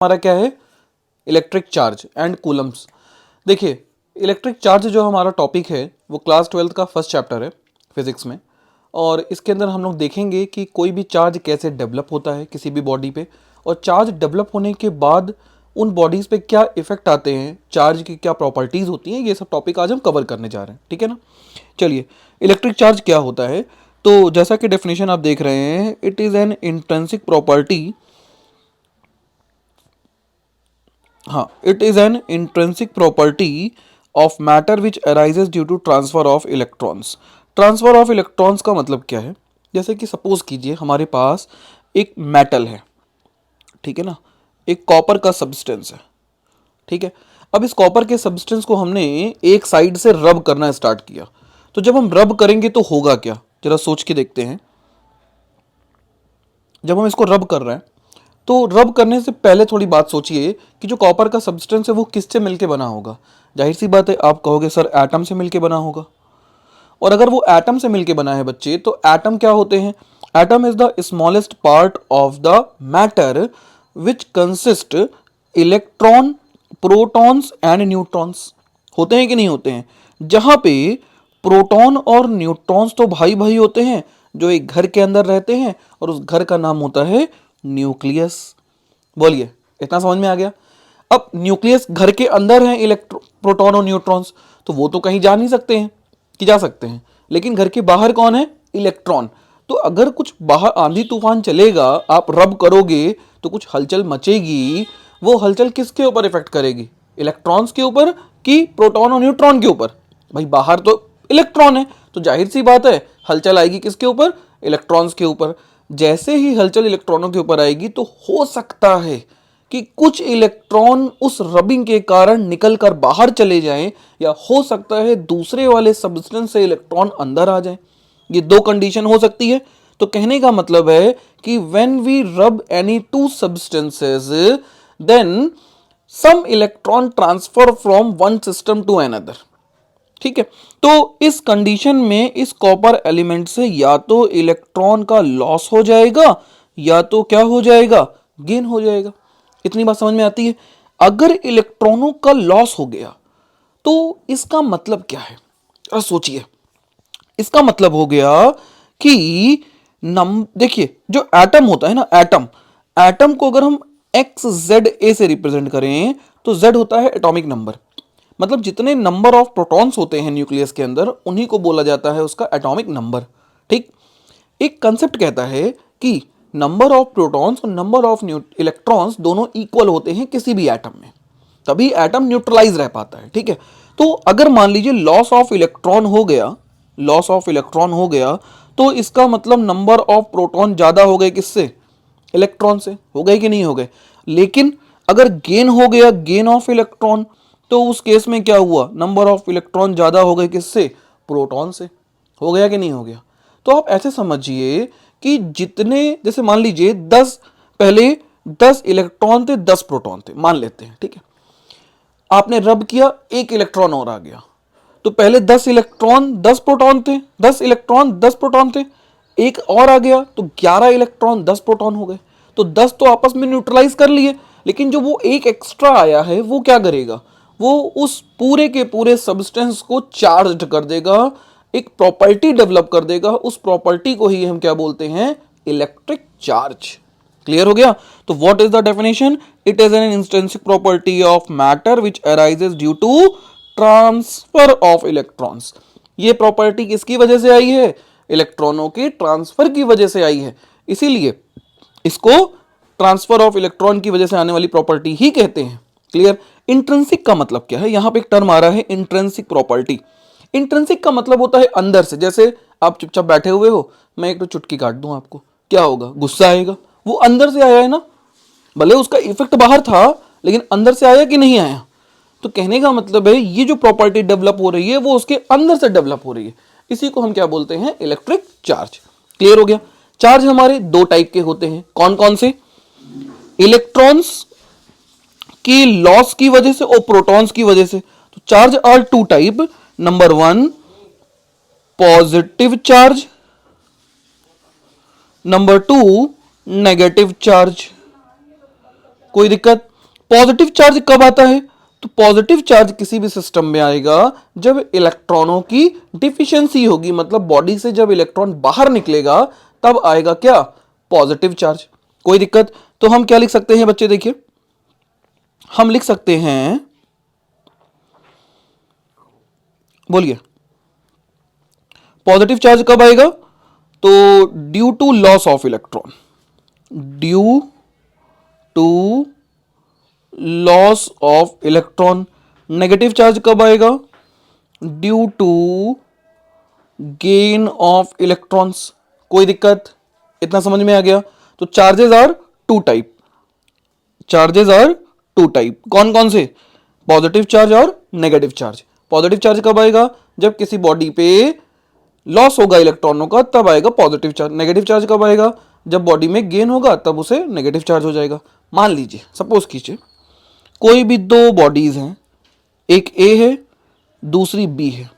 हमारा क्या है, इलेक्ट्रिक चार्ज एंड कूलम्स। देखिए इलेक्ट्रिक चार्ज जो हमारा टॉपिक है वो क्लास 12 का फर्स्ट चैप्टर है फिजिक्स में, और इसके अंदर हम लोग देखेंगे कि कोई भी चार्ज कैसे डेवलप होता है किसी भी बॉडी पे, और चार्ज डेवलप होने के बाद उन बॉडीज़ पे क्या इफेक्ट आते हैं, चार्ज की क्या प्रॉपर्टीज़ होती हैं, ये सब टॉपिक आज हम कवर करने जा रहे हैं, ठीक है ना। चलिए, इलेक्ट्रिक चार्ज क्या होता है, तो जैसा कि डेफिनेशन आप देख रहे हैं, it is an intrinsic property, हाँ, it is an intrinsic property of matter which arises due to transfer of electrons. Transfer of electrons का मतलब क्या है, जैसे कि सपोज कीजिए हमारे पास एक मेटल है, ठीक है ना, एक कॉपर का सब्सटेंस है, ठीक है। अब इस कॉपर के सब्सटेंस को हमने एक साइड से रब करना स्टार्ट किया, तो जब हम रब करेंगे तो होगा क्या, जरा सोच के देखते हैं। जब हम इसको रब कर रहे हैं तो रब करने से पहले थोड़ी बात सोचिए कि जो कॉपर का सब्सटेंस है वो किससे मिलके बना होगा। जाहिर सी बात है, आप कहोगे सर एटम से मिलके बना होगा, और अगर वो एटम से मिलके बना है बच्चे, तो एटम क्या होते हैं, atom is the smallest part of the matter which consist electron, protons and neutrons. होते हैं कि नहीं होते हैं, जहां पे प्रोटॉन और न्यूट्रॉन्स तो भाई भाई होते हैं जो एक घर के अंदर रहते हैं, और उस घर का नाम होता है न्यूक्लियस। बोलिए, इतना समझ में आ गया। अब न्यूक्लियस घर के अंदर है, प्रोटॉन और न्यूट्रॉन्स, तो वो तो कहीं जा नहीं सकते हैं, कि जा सकते हैं, लेकिन घर के बाहर कौन है, इलेक्ट्रॉन। तो अगर कुछ बाहर आंधी तूफान चलेगा, आप रब करोगे तो कुछ हलचल मचेगी, वो हलचल किसके ऊपर इफेक्ट करेगी, इलेक्ट्रॉन्स के ऊपर कि प्रोटॉन और न्यूट्रॉन के ऊपर। भाई बाहर तो इलेक्ट्रॉन है, तो जाहिर सी बात है हलचल आएगी किसके ऊपर, इलेक्ट्रॉन्स के ऊपर। जैसे ही हलचल इलेक्ट्रॉनों के ऊपर आएगी तो हो सकता है कि कुछ इलेक्ट्रॉन उस रबिंग के कारण निकल कर बाहर चले जाएं, या हो सकता है दूसरे वाले सब्सटेंस से इलेक्ट्रॉन अंदर आ जाएं। ये दो कंडीशन हो सकती है। तो कहने का मतलब है कि when we rub any two substances, then some electron transfer from one system to another, ठीक है। तो इस कंडीशन में इस कॉपर एलिमेंट से या तो इलेक्ट्रॉन का लॉस हो जाएगा, या तो क्या हो जाएगा, गेन हो जाएगा। इतनी बात समझ में आती है। अगर इलेक्ट्रॉनों का लॉस हो गया तो इसका मतलब क्या है, सोचिए। इसका मतलब हो गया कि देखिए जो एटम होता है ना, एटम, एटम को अगर हम एक्स जेड ए से रिप्रेजेंट करें तो जेड होता है एटॉमिक नंबर, मतलब जितने नंबर ऑफ प्रोटॉन्स होते हैं न्यूक्लियस के अंदर उन्हीं को बोला जाता है उसका एटॉमिक नंबर, ठीक। एक कंसेप्ट कहता है कि नंबर ऑफ प्रोटॉन्स और नंबर ऑफ इलेक्ट्रॉन्स दोनों इक्वल होते हैं किसी भी एटम में, तभी एटम न्यूट्रलाइज रह पाता है, ठीक है। तो अगर मान लीजिए लॉस ऑफ इलेक्ट्रॉन हो गया, लॉस ऑफ इलेक्ट्रॉन हो गया, तो इसका मतलब नंबर ऑफ प्रोटॉन ज्यादा हो गए किससे, इलेक्ट्रॉन से, हो गए कि नहीं हो गए। लेकिन अगर गेन हो गया, गेन ऑफ इलेक्ट्रॉन, तो उस केस में क्या हुआ, नंबर ऑफ इलेक्ट्रॉन ज्यादा हो गए किससे, प्रोटॉन से, हो गया कि नहीं हो गया। तो आप ऐसे समझिए कि जितने, जैसे मान लीजिए 10, पहले 10 इलेक्ट्रॉन थे, 10 प्रोटॉन थे, मान लेते हैं, ठीक है। आपने रब किया, एक इलेक्ट्रॉन और आ गया, तो पहले 10 इलेक्ट्रॉन 10 प्रोटॉन थे, 10 इलेक्ट्रॉन 10 प्रोटॉन थे, एक और आ गया तो 11 इलेक्ट्रॉन 10 प्रोटॉन हो गए। तो 10 तो आपस में न्यूट्रलाइज कर लिए, लेकिन जो वो एक एक्स्ट्रा आया है वो क्या करेगा, वो उस पूरे के पूरे सब्सटेंस को चार्ज कर देगा, एक प्रॉपर्टी डेवलप कर देगा, उस प्रॉपर्टी को ही हम क्या बोलते हैं, इलेक्ट्रिक चार्ज। क्लियर हो गया। तो what is the definition, it is an intrinsic property of matter which arises due to transfer of electrons. ये प्रॉपर्टी किसकी वजह से आई है, इलेक्ट्रॉनों के ट्रांसफर की वजह से आई है, इसीलिए इसको ट्रांसफर ऑफ इलेक्ट्रॉन की वजह से आने वाली प्रॉपर्टी ही कहते हैं। क्लियर। इंट्रिंसिक का मतलब क्या है, यहां पे एक टर्म आ रहा है इंट्रिंसिक प्रॉपर्टी। इंट्रिंसिक का मतलब होता है अंदर से, जैसे आप चुपचाप बैठे हुए हो, मैं एक तो चुटकी काट दूं आपको, क्या होगा, गुस्सा आएगा, वो अंदर से आया है ना, भले उसका इफेक्ट बाहर था लेकिन अंदर से आया कि नहीं आया। तो कहने का मतलब है ये जो प्रॉपर्टी डेवलप हो रही है वो उसके अंदर से डेवलप हो रही है, इसी को हम क्या बोलते हैं, इलेक्ट्रिक चार्ज। क्लियर हो गया। चार्ज हमारे दो टाइप के होते हैं, कौन कौन से, इलेक्ट्रॉन्स की लॉस की वजह से और प्रोटॉन्स की वजह से। तो charge are two type, number 1 positive charge, number 2 negative charge. कोई दिक्कत, पॉजिटिव चार्ज कब आता है? तो पॉजिटिव चार्ज किसी भी सिस्टम में आएगा जब इलेक्ट्रॉनों की डिफिशियंसी होगी, मतलब बॉडी से जब इलेक्ट्रॉन बाहर निकलेगा तब आएगा क्या? Positive charge. कोई दिक्कत? तो हम क्या लिख सकते हैं बच्चे, देखिए हम लिख सकते हैं, बोलिए पॉजिटिव चार्ज कब आएगा? तो due to loss of electron, due to loss of electron. Negative charge कब आएगा? Due to gain of electrons. कोई दिक्कत? इतना समझ में आ गया? तो charges are two type, charges are two type. कौन कौन से? पॉजिटिव चार्ज और नेगेटिव चार्ज। पॉजिटिव चार्ज कब आएगा? जब किसी बॉडी पे लॉस होगा इलेक्ट्रॉनों का, तब आएगा पॉजिटिव चार्ज। नेगेटिव चार्ज कब आएगा? जब बॉडी में गेन होगा तब उसे नेगेटिव चार्ज हो जाएगा। मान लीजिए, सपोज कीजिए कोई भी दो बॉडीज हैं, एक ए है दूसरी बी है।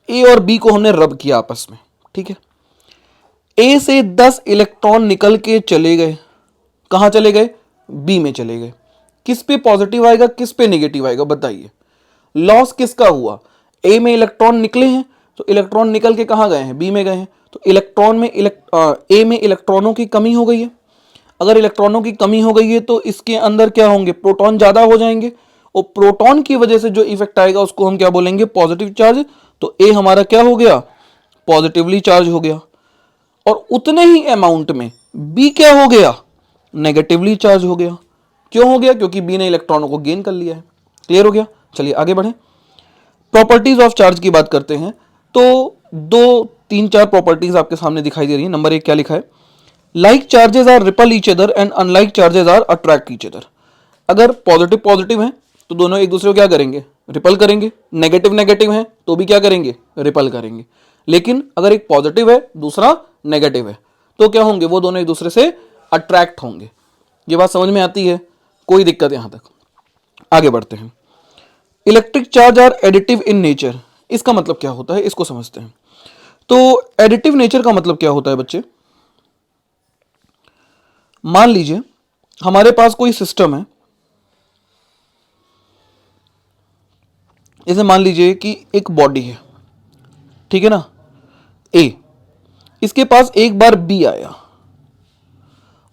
ए और बी को हमने रब किया आपस में, ठीक है। ए से 10 इलेक्ट्रॉन निकल के चले गए, कहां चले गए? बी में चले गए। किस पे पॉजिटिव आएगा, किस पे नेगेटिव आएगा, बताइए। लॉस किसका हुआ? ए में इलेक्ट्रॉन निकले हैं तो इलेक्ट्रॉन निकल के कहां गए हैं? बी में गए हैं। तो इलेक्ट्रॉन में ए में इलेक्ट्रॉनों की कमी हो गई है। अगर इलेक्ट्रॉनों की कमी हो गई है तो इसके अंदर क्या होंगे? प्रोटॉन ज्यादा हो जाएंगे, और प्रोटॉन की वजह से जो इफेक्ट आएगा उसको हम क्या बोलेंगे? Positive charge. तो ए हमारा क्या हो गया? पॉजिटिवली चार्ज हो गया। और उतने ही अमाउंट में बी क्या हो गया? नेगेटिवली चार्ज हो गया। क्यों हो गया? क्योंकि बी ने इलेक्ट्रॉनों को गेन कर लिया है। क्लियर हो गया? चलिए आगे बढ़े, प्रॉपर्टीज ऑफ चार्ज की बात करते हैं। तो दो तीन चार प्रॉपर्टीज आपके सामने दिखाई दे रही है। नंबर 1 क्या लिखा है? Like charges are repel each other and unlike charges are attract each other. अगर पॉजिटिव पॉजिटिव है तो दोनों एक दूसरे को क्या करेंगे? रिपल करेंगे। नेगेटिव नेगेटिव है तो भी क्या करेंगे? रिपल करेंगे। लेकिन अगर एक पॉजिटिव है दूसरा नेगेटिव है तो क्या होंगे? वो दोनों एक दूसरे से अट्रैक्ट होंगे। ये बात समझ में आती है? कोई दिक्कत यहां तक? आगे बढ़ते हैं। Electric charge are additive in nature. इसका मतलब क्या होता है, इसको समझते हैं। तो एडिटिव नेचर का मतलब क्या होता है बच्चे? मान लीजिए हमारे पास कोई सिस्टम है, जैसे मान लीजिए कि एक बॉडी है, ठीक है ना, ए। इसके पास एक बार बी आया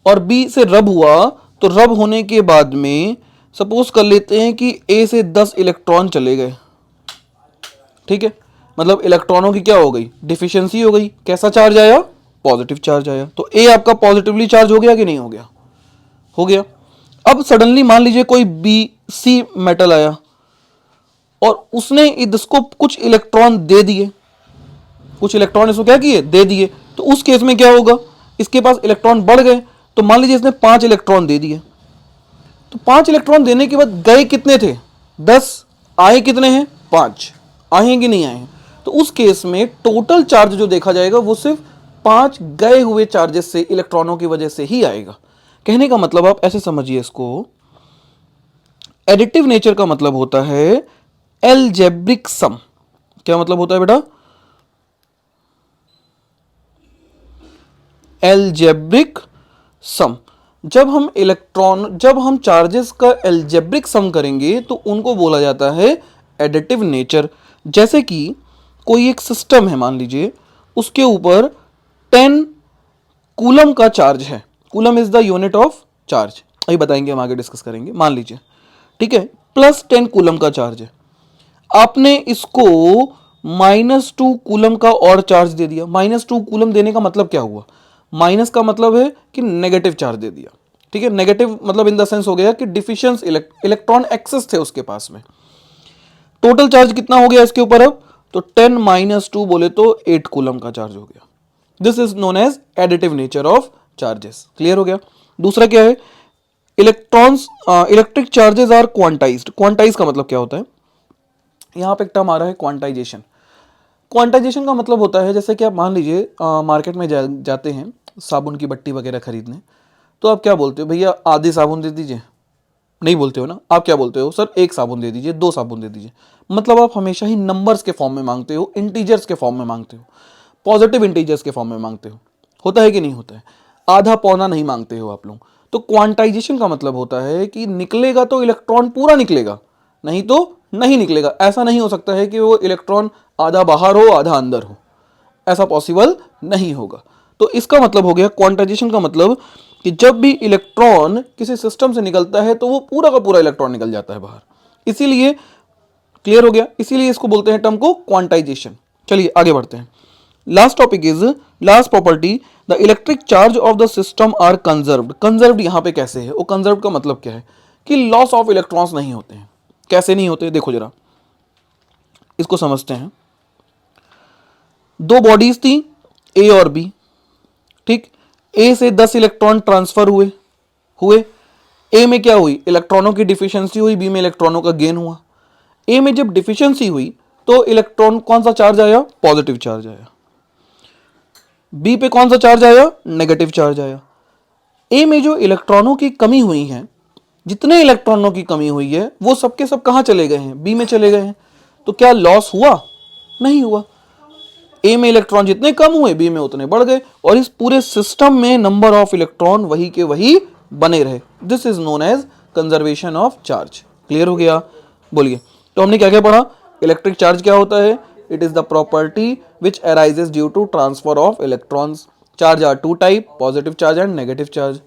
और बी से रब हुआ, तो रब होने के बाद में सपोज कर लेते हैं कि ए से 10 इलेक्ट्रॉन चले गए, ठीक है। मतलब इलेक्ट्रॉनों की क्या हो गई? डिफिशियंसी हो गई। कैसा चार्ज आया? पॉजिटिव चार्ज आया। तो ए आपका पॉजिटिवली चार्ज हो गया कि नहीं हो गया? हो गया। अब सडनली मान लीजिए कोई बी सी मेटल आया और उसने इसको कुछ इलेक्ट्रॉन दे दिए, कुछ इलेक्ट्रॉन इसको क्या किए? दे दिए। तो उस केस में क्या होगा? इसके पास इलेक्ट्रॉन बढ़ गए। तो मान लीजिए इसने 5 इलेक्ट्रॉन दे दिए, तो 5 इलेक्ट्रॉन देने के बाद गए कितने थे? 10। आए कितने हैं? 5। आए कि नहीं आए? तो उस केस में टोटल चार्ज जो देखा जाएगा वो सिर्फ 5 गए हुए चार्जेस से, इलेक्ट्रॉनों की वजह से ही आएगा। कहने का मतलब आप ऐसे समझिए इसको, एडिटिव नेचर का मतलब होता है एलजेब्रिक सम। क्या मतलब होता है बेटा? एलजेब्रिक सम। जब हम चार्जेस का एलजेब्रिक सम करेंगे तो उनको बोला जाता है एडिटिव नेचर। जैसे कि कोई एक सिस्टम है, मान लीजिए उसके ऊपर 10 कूलम का चार्ज है। Coulomb is the unit of charge, अभी बताएंगे, हम आगे डिस्कस करेंगे। मान लीजिए, ठीक है, प्लस 10 कूलम का चार्ज है। आपने इसको -2 कूलम का और चार्ज दे दिया। -2 कूलम देने का मतलब क्या हुआ? माइनस का मतलब है कि नेगेटिव चार्ज दे दिया, ठीक है। नेगेटिव मतलब इन द सेंस हो गया कि डिफिशियंस इलेक्ट्रॉन एक्सेस थे उसके पास में। टोटल चार्ज कितना हो गया इसके ऊपर अब? तो 10 - 2 बोले तो 8 कूलम का चार्ज हो गया। This is known as additive nature of charges. Clear हो गया? दूसरा क्या है? Electrons electric charges are quantized. Quantize का मतलब क्या होता है? यहां पे एक टर्म आ रहा है क्वांटाइजेशन। क्वांटाइजेशन का मतलब होता है, जैसे कि आप मान लीजिए मार्केट में जाते हैं साबुन की बट्टी वगैरह खरीदने, तो आप क्या बोलते हो? भैया आधी साबुन दे दीजिए। नहीं बोलते हो ना, आप क्या बोलते हो? सर 1 साबुन दे दीजिए, 2 साबुन दे दीजिए। मतलब आप हमेशा ही नंबर्स के फॉर्म में मांगते हो, इंटीजर्स के फॉर्म में मांगते हो, पॉजिटिव इंटीजर्स के फॉर्म में मांगते हो। होता है कि नहीं होता है? आधा पौना नहीं मांगते हो आप लोग। तो क्वांटाइजेशन का मतलब होता है कि निकलेगा तो इलेक्ट्रॉन पूरा निकलेगा, नहीं तो नहीं निकलेगा। ऐसा नहीं हो सकता है कि वो इलेक्ट्रॉन आधा बाहर हो आधा अंदर हो, ऐसा पॉसिबल नहीं होगा। तो इसका मतलब हो गया क्वांटाइजेशन का मतलब कि जब भी इलेक्ट्रॉन किसी सिस्टम से निकलता है तो वो पूरा का पूरा इलेक्ट्रॉन निकल जाता है बाहर। इसीलिए क्लियर हो गया, इसीलिए इसको बोलते हैं टर्म को क्वांटाइजेशन। चलिए आगे बढ़ते हैं। Last topic is last property, the electric charge of the system are conserved. Conserved यहां पे कैसे है, वो कंजर्व्ड का मतलब क्या है कि लॉस ऑफ इलेक्ट्रॉन्स नहीं होते हैं। कैसे नहीं होते, देखो जरा इसको समझते हैं। दो बॉडीज थी ए और बी, ठीक। ए से 10 इलेक्ट्रॉन ट्रांसफर हुए हुए ए में क्या हुई, इलेक्ट्रॉनों की डिफिशियंसी हुई, बी में इलेक्ट्रॉनों का गेन हुआ। ए में जब डिफिशियंसी हुई तो इलेक्ट्रॉन कौन सा चार्ज आया, पॉजिटिव चार्ज आया। बी पे कौन सा चार्ज आया, नेगेटिव चार्ज आया। ए में जो इलेक्ट्रॉनों की कमी हुई है, जितने इलेक्ट्रॉनों की कमी हुई है वो सबके सब कहां चले गए हैं, बी में चले गए हैं। तो क्या लॉस हुआ, नहीं हुआ। ए में इलेक्ट्रॉन जितने कम हुए बी में उतने बढ़ गए, और इस पूरे सिस्टम में नंबर ऑफ इलेक्ट्रॉन वही के वही बने रहे। This is known as conservation of charge. Clear हो गया, बोलिए। तो हमने क्या क्या पढ़ा, इलेक्ट्रिक चार्ज क्या होता है, it is the property which arises due to transfer of electrons. Charge are two type, positive charge and negative charge.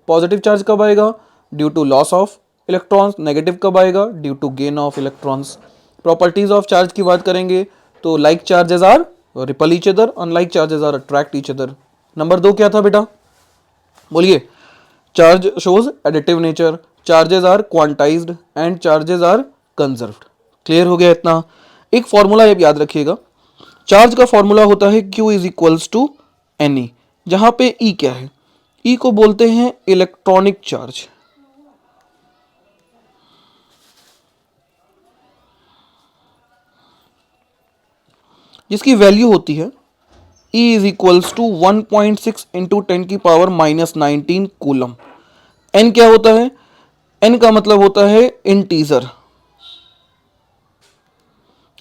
Positive charge कब आएगा, due to loss of electrons. Negative कब आएगा, due to gain of electrons. Properties of charge की बात करेंगे तो like charges are repel each other, unlike charges are attract each other. Number 2 क्या था बेटा, बोलिए। Charge shows additive nature, charges are quantized and charges are conserved. Clear हो गया इतना। एक फॉर्मूला याद रखिएगा, चार्ज का फॉर्मूला होता है Q is equals to N, जहां पे E क्या है, E को बोलते हैं इलेक्ट्रॉनिक चार्ज। जिसकी वैल्यू होती है E is equals to 1.6 into 10⁻⁻19 coulomb. N क्या होता है, N का मतलब होता है इंटीजर,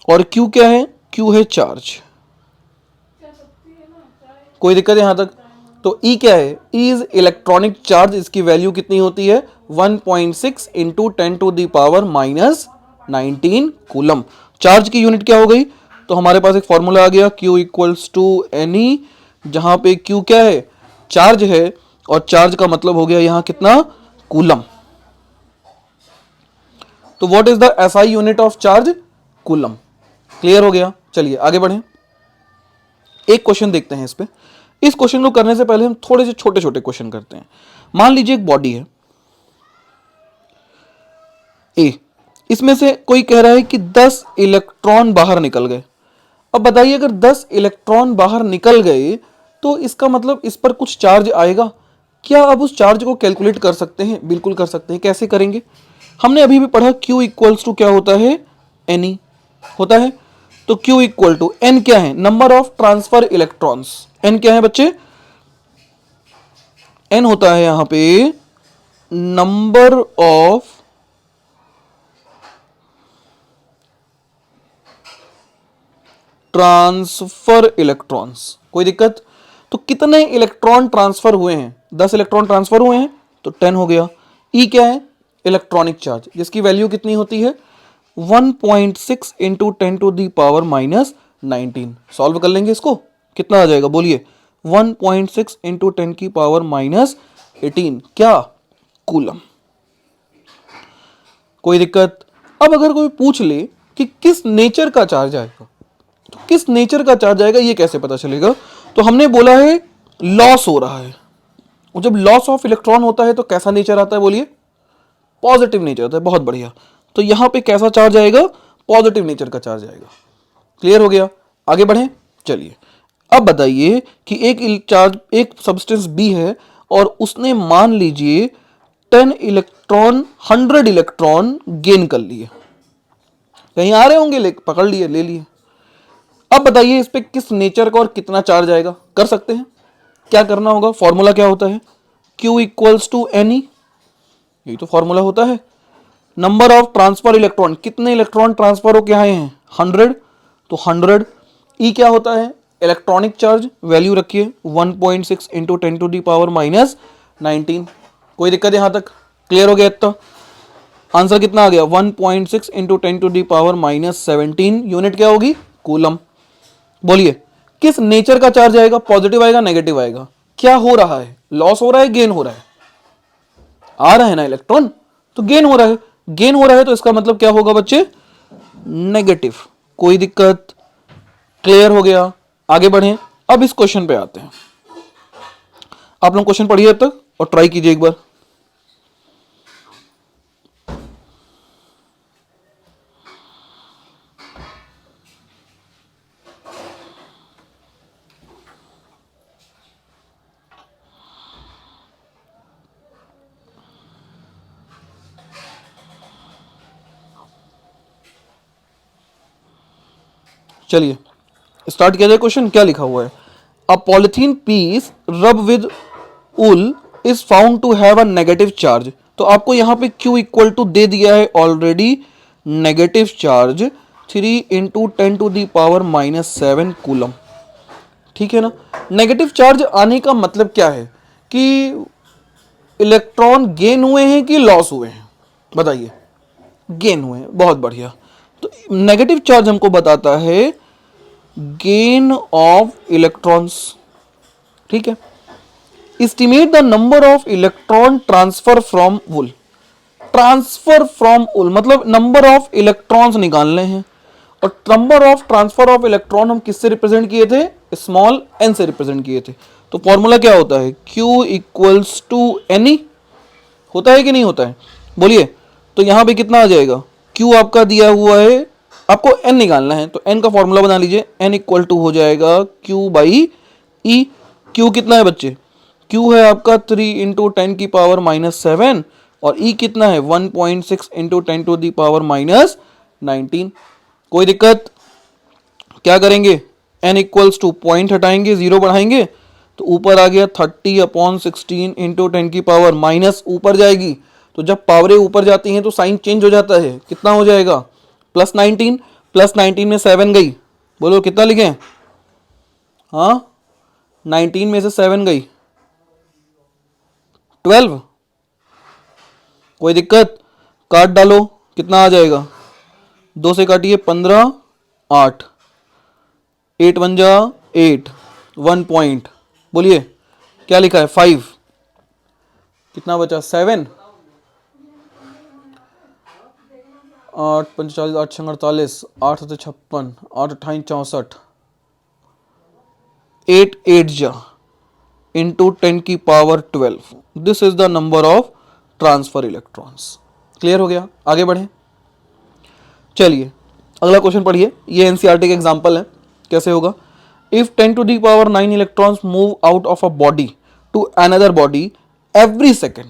और Q क्या है, Q है चार्ज। कोई दिक्कत है यहां तक। तो E क्या है, E इज इलेक्ट्रॉनिक चार्ज, इसकी वैल्यू कितनी होती है 1.6 इंटू 10⁻⁻19 कूलम। चार्ज की यूनिट क्या हो गई, तो हमारे पास एक फॉर्मूला आ गया Q equals to N E, जहां पे Q क्या है, चार्ज है, और चार्ज का मतलब हो गया यहां कितना, कूलम। तो what is the SI unit of charge, coulomb. Clear हो गया, चलिए आगे बढ़ें। एक क्वेश्चन देखते हैं इस पे। इस क्वेश्चन को करने से पहले हम थोड़े से छोटे छोटे क्वेश्चन करते हैं। मान लीजिए एक बॉडी है ए, इसमें से कोई कह रहा है कि 10 इलेक्ट्रॉन बाहर निकल गए। अब बताइए अगर 10 इलेक्ट्रॉन बाहर निकल गए तो इसका मतलब इस पर कुछ चार्ज आएगा। क्या आप उस चार्ज को कैलकुलेट कर सकते हैं, बिल्कुल कर सकते हैं। कैसे करेंगे, हमने अभी भी पढ़ा Q इक्वल्स टू क्या होता है, एन होता है। तो Q इक्वल टू एन क्या है, number of transfer electrons. N क्या है बच्चे, एन होता है यहां पे नंबर ऑफ ट्रांसफर इलेक्ट्रॉन्स। कोई दिक्कत, तो कितने इलेक्ट्रॉन ट्रांसफर हुए हैं, 10 इलेक्ट्रॉन ट्रांसफर हुए हैं तो 10 हो गया। ई क्या है, इलेक्ट्रॉनिक चार्ज, जिसकी वैल्यू कितनी होती है 1.6 इंटू 10⁻⁻19। सॉल्व कर लेंगे इसको, कितना आ जाएगा बोलिए, 1.6 इंटू 10⁻⁻18 क्या, कूलम। कोई दिक्कत। अब अगर कोई पूछ ले कि किस नेचर का चार्ज आएगा, तो किस नेचर का चार्ज आएगा ये कैसे पता चलेगा। तो हमने बोला है लॉस हो रहा है, और जब लॉस ऑफ इलेक्ट्रॉन होता है तो कैसा नेचर आता है बोलिए, पॉजिटिव नेचर आता है। बहुत बढ़िया, तो यहां पे कैसा चार्ज आएगा, पॉजिटिव नेचर का चार्ज आएगा। क्लियर हो गया, आगे बढ़े। चलिए अब बताइए कि एक सब्सटेंस बी है और उसने मान लीजिए 10 इलेक्ट्रॉन 100 इलेक्ट्रॉन गेन कर लिए, कहीं आ रहे होंगे, पकड़ लिए, ले लिए। अब बताइए इस पे किस नेचर का और कितना चार्ज आएगा, कर सकते हैं। क्या करना होगा, फॉर्मूला क्या होता है, Q equals to N E, यही तो फॉर्मूला होता है। नंबर ऑफ ट्रांसफर इलेक्ट्रॉन, कितने इलेक्ट्रॉन ट्रांसफर होके आए हैं 100, तो 100। ई क्या होता है, इलेक्ट्रॉनिक चार्ज, वैल्यू रखिए 1.6 इंटू 10⁻⁻19। कोई दिक्कत यहां तक? क्लियर हो गया इतना? आंसर कितना आ गया? 1.6 इंटू 10⁻⁻17 यूनिट क्या होगी? कूलम। बोलिए किस नेचर का चार्ज आएगा? पॉजिटिव आएगा, नेगेटिव आएगा? क्या हो रहा है? लॉस हो रहा है, गेन हो रहा है? आ रहा है ना इलेक्ट्रॉन, तो गेन हो रहा है। गेन हो रहा है तो इसका मतलब क्या होगा बच्चे? नेगेटिव। कोई दिक्कत? क्लियर हो गया? आगे बढ़े। अब इस क्वेश्चन पे आते हैं। आप लोग क्वेश्चन पढ़िए अब तक और ट्राई कीजिए एक बार। चलिए स्टार्ट किया जाए। क्वेश्चन क्या लिखा हुआ है? A polythene piece rub with wool is found to have a negative charge. तो आपको यहां पे Q इक्वल टू दे दिया है already negative charge 3 into 10⁻⁻7 coulomb. ठीक है ना? नेगेटिव चार्ज आने का मतलब क्या है कि इलेक्ट्रॉन गेन हुए हैं कि लॉस हुए हैं? बताइए। गेन हुए हैं, बहुत बढ़िया। तो नेगेटिव चार्ज हमको बताता है गेन ऑफ इलेक्ट्रॉन्स। ठीक है। Estimate the number of electron transfer from wool. Transfer from wool मतलब नंबर ऑफ इलेक्ट्रॉन्स निकालने हैं, और number of transfer of electron हम किससे रिप्रेजेंट किए थे? स्मॉल एन से रिप्रेजेंट किए थे। तो फॉर्मूला क्या होता है? Q equals to N E. होता है कि नहीं होता है? बोलिए। तो यहां पे कितना आ जाएगा? Q आपका दिया हुआ है, आपको n निकालना है, तो n का फॉर्मूला बना लीजिए। n इक्वल टू हो जाएगा Q बाई ई। Q कितना है बच्चे? Q है आपका 3 इंटू 10⁻⁻7 और E कितना है? 1.6 इंटू 10⁻⁻19। कोई दिक्कत? क्या करेंगे? n इक्वल्स टू पॉइंट हटाएंगे, जीरो बढ़ाएंगे, तो ऊपर आ गया 30/16 इंटू 10 माइनस ऊपर जाएगी। तो जब पावरें ऊपर जाती हैं तो साइन चेंज हो जाता है। कितना हो जाएगा? +19। +19 में 7 गई। बोलो कितना लिखें? हाँ, 19 में से 7 गई 12। कोई दिक्कत? काट डालो, कितना आ जाएगा? 2 से काटिए 15, 8, 8 1 जा 8, 1 पॉइंट। बोलिए क्या लिखा है? 5। कितना बचा? 7। 8 45, 8 48, 8 56, 8 28 64, 8 8 जा into 10⁻12। This is the number of transfer electrons. Clear हो गया? आगे बढ़े। चलिए अगला क्वेश्चन पढ़िए। ये एनसीईआरटी का एग्जांपल है। कैसे होगा? If 10⁹ electrons move out of a body to another body every second,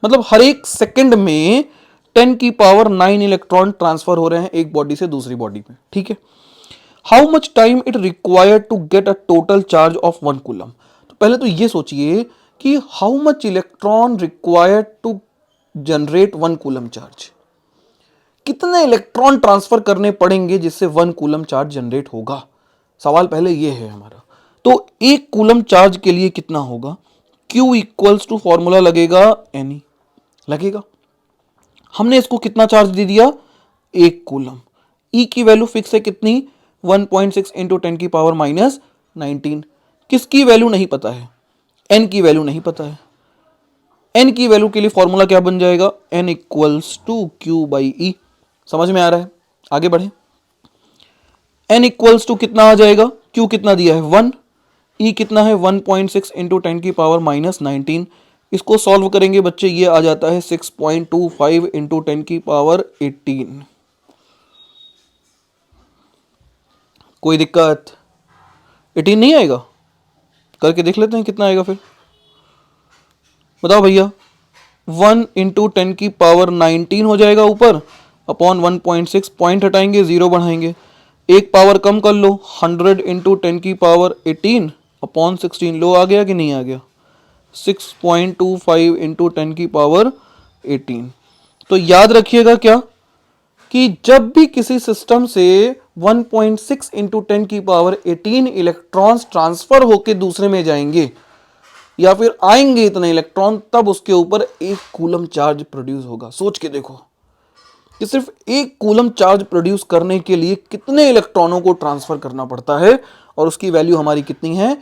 मतलब हर एक सेकेंड में 10⁹ इलेक्ट्रॉन ट्रांसफर हो रहे हैं एक बॉडी से दूसरी बॉडी में। ठीक है। How much time it required to get a total charge of 1 coulomb. तो पहले तो ये सोचिए कि how much electron required to generate 1 coulomb charge. कितने इलेक्ट्रॉन ट्रांसफर करने पड़ेंगे जिससे 1 कूलम चार्ज जनरेट होगा? सवाल पहले ये है हमारा। तो 1 कूलम चार्ज के लिए कितना होगा? Q इक्वल्स टू फॉर्मूला लगेगा Ne लगेगा। हमने इसको कितना चार्ज दे दिया? 1 कूलम। E की वैल्यू फिक्स है कितनी? 1.6 इंटू 10⁻⁻19। किसकी वैल्यू नहीं पता है? N की वैल्यू नहीं पता है। N की वैल्यू के लिए फॉर्मूला क्या बन जाएगा? N equals to Q by e. समझ में आ रहा है? आगे बढ़े। N इक्वल्स टू कितना आ जाएगा? Q कितना दिया है? 1। E कितना है? 1.6 इंटू 10⁻⁻19। इसको सॉल्व करेंगे बच्चे, ये आ जाता है 6.25 इंटू 10⁻18। कोई दिक्कत? 18 नहीं आएगा? करके देख लेते हैं कितना आएगा फिर। बताओ भैया। 1 इंटू 10⁻19 हो जाएगा ऊपर, अपॉन 1.6, पॉइंट हटाएंगे, जीरो बढ़ाएंगे, एक पावर कम कर लो, 100 इंटू 10⁻18 अपॉन 16। लो आ गया कि नहीं आ गया? 6.25 इंटू 10⁻18। तो याद रखिएगा क्या कि जब भी किसी सिस्टम से 1.6 इंटू 10⁻18 इलेक्ट्रॉन्स ट्रांसफर होकर दूसरे में जाएंगे, या फिर आएंगे इतने इलेक्ट्रॉन, तब उसके ऊपर 1 कूलम चार्ज प्रोड्यूस होगा। सोच के देखो कि सिर्फ 1 कूलम चार्ज प्रोड्यूस करने के लिए कितने इलेक्ट्रॉनों को ट्रांसफर करना पड़ता है, और उसकी वैल्यू हमारी कितनी है,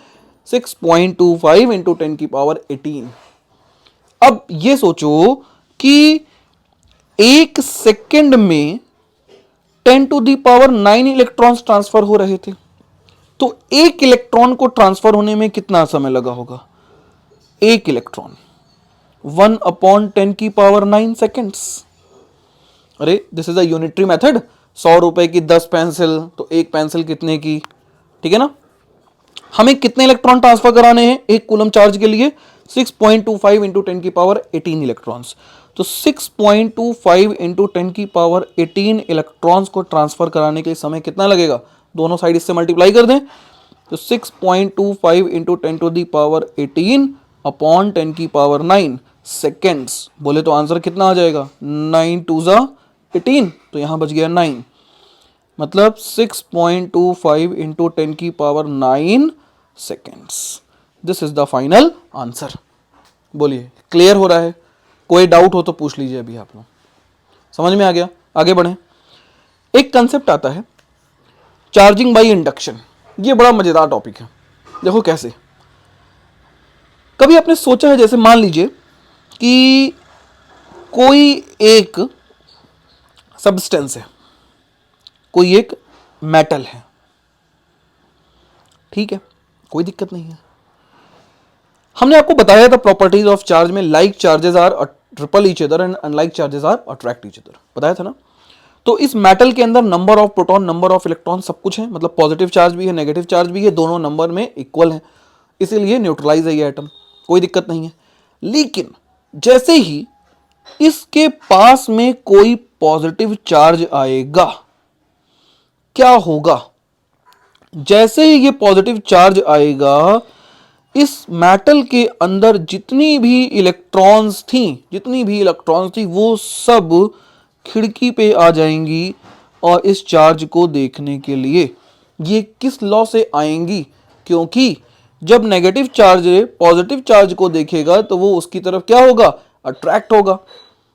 6.25 इंटू 10 की पावर 18। अब ये सोचो कि 1 सेकेंड में 10 to the power 9 electrons transfer हो रहे थे। तो 1 इलेक्ट्रॉन को ट्रांसफर होने में कितना समय लगा होगा? 1 इलेक्ट्रॉन 1/10 की पावर 9 सेकेंड्स। अरे this is a unitary method. 100 रुपए की 10 पेंसिल, तो 1 पेंसिल कितने की, ठीक है ना। हमें कितने इलेक्ट्रॉन ट्रांसफर कराने हैं 1 कूलम चार्ज के लिए? 6.25 इंटू 10 की पावर 18 इलेक्ट्रॉन्स। तो 6.25 इंटू 10 की पावर 18 इलेक्ट्रॉन्स को ट्रांसफर कराने के लिए समय कितना लगेगा? दोनों साइड इससे मल्टीप्लाई कर दें, तो 6.25 into 10 to the power 18 upon 10 की पावर 9 सेकेंड्स। बोले तो आंसर कितना आ जाएगा? 9 2 जा 18, तो यहां बच गया 9, मतलब 6.25 इंटू 10 की power 9 seconds. This is the final answer. बोलिए क्लियर हो रहा है? कोई डाउट हो तो पूछ लीजिए अभी आप लोग। समझ में आ गया? आगे बढ़ें। एक कंसेप्ट आता है चार्जिंग बाय इंडक्शन। ये बड़ा मजेदार टॉपिक है। देखो कैसे, कभी आपने सोचा है, जैसे मान लीजिए कि कोई एक सब्सटेंस है, कोई एक मेटल है, ठीक है, कोई दिक्कत नहीं है। हमने आपको बताया था प्रॉपर्टीज ऑफ चार्ज में, like charges are repel each other and unlike charges are attract each other, बताया था ना। तो इस मेटल के अंदर number of proton, number of electron सब कुछ है, मतलब पॉजिटिव चार्ज भी है, नेगेटिव चार्ज भी है, दोनों नंबर में इक्वल है, इसीलिए न्यूट्रलाइज है ये एटम, कोई दिक्कत नहीं है। लेकिन जैसे ही इसके पास में कोई पॉजिटिव चार्ज आएगा, क्या होगा? जैसे ही ये पॉजिटिव चार्ज आएगा, इस मेटल के अंदर जितनी भी इलेक्ट्रॉन्स थी वो सब खिड़की पे आ जाएंगी और इस चार्ज को देखने के लिए। ये किस लॉ से आएंगी? क्योंकि जब नेगेटिव चार्ज पॉजिटिव चार्ज को देखेगा तो वो उसकी तरफ क्या होगा? अट्रैक्ट होगा।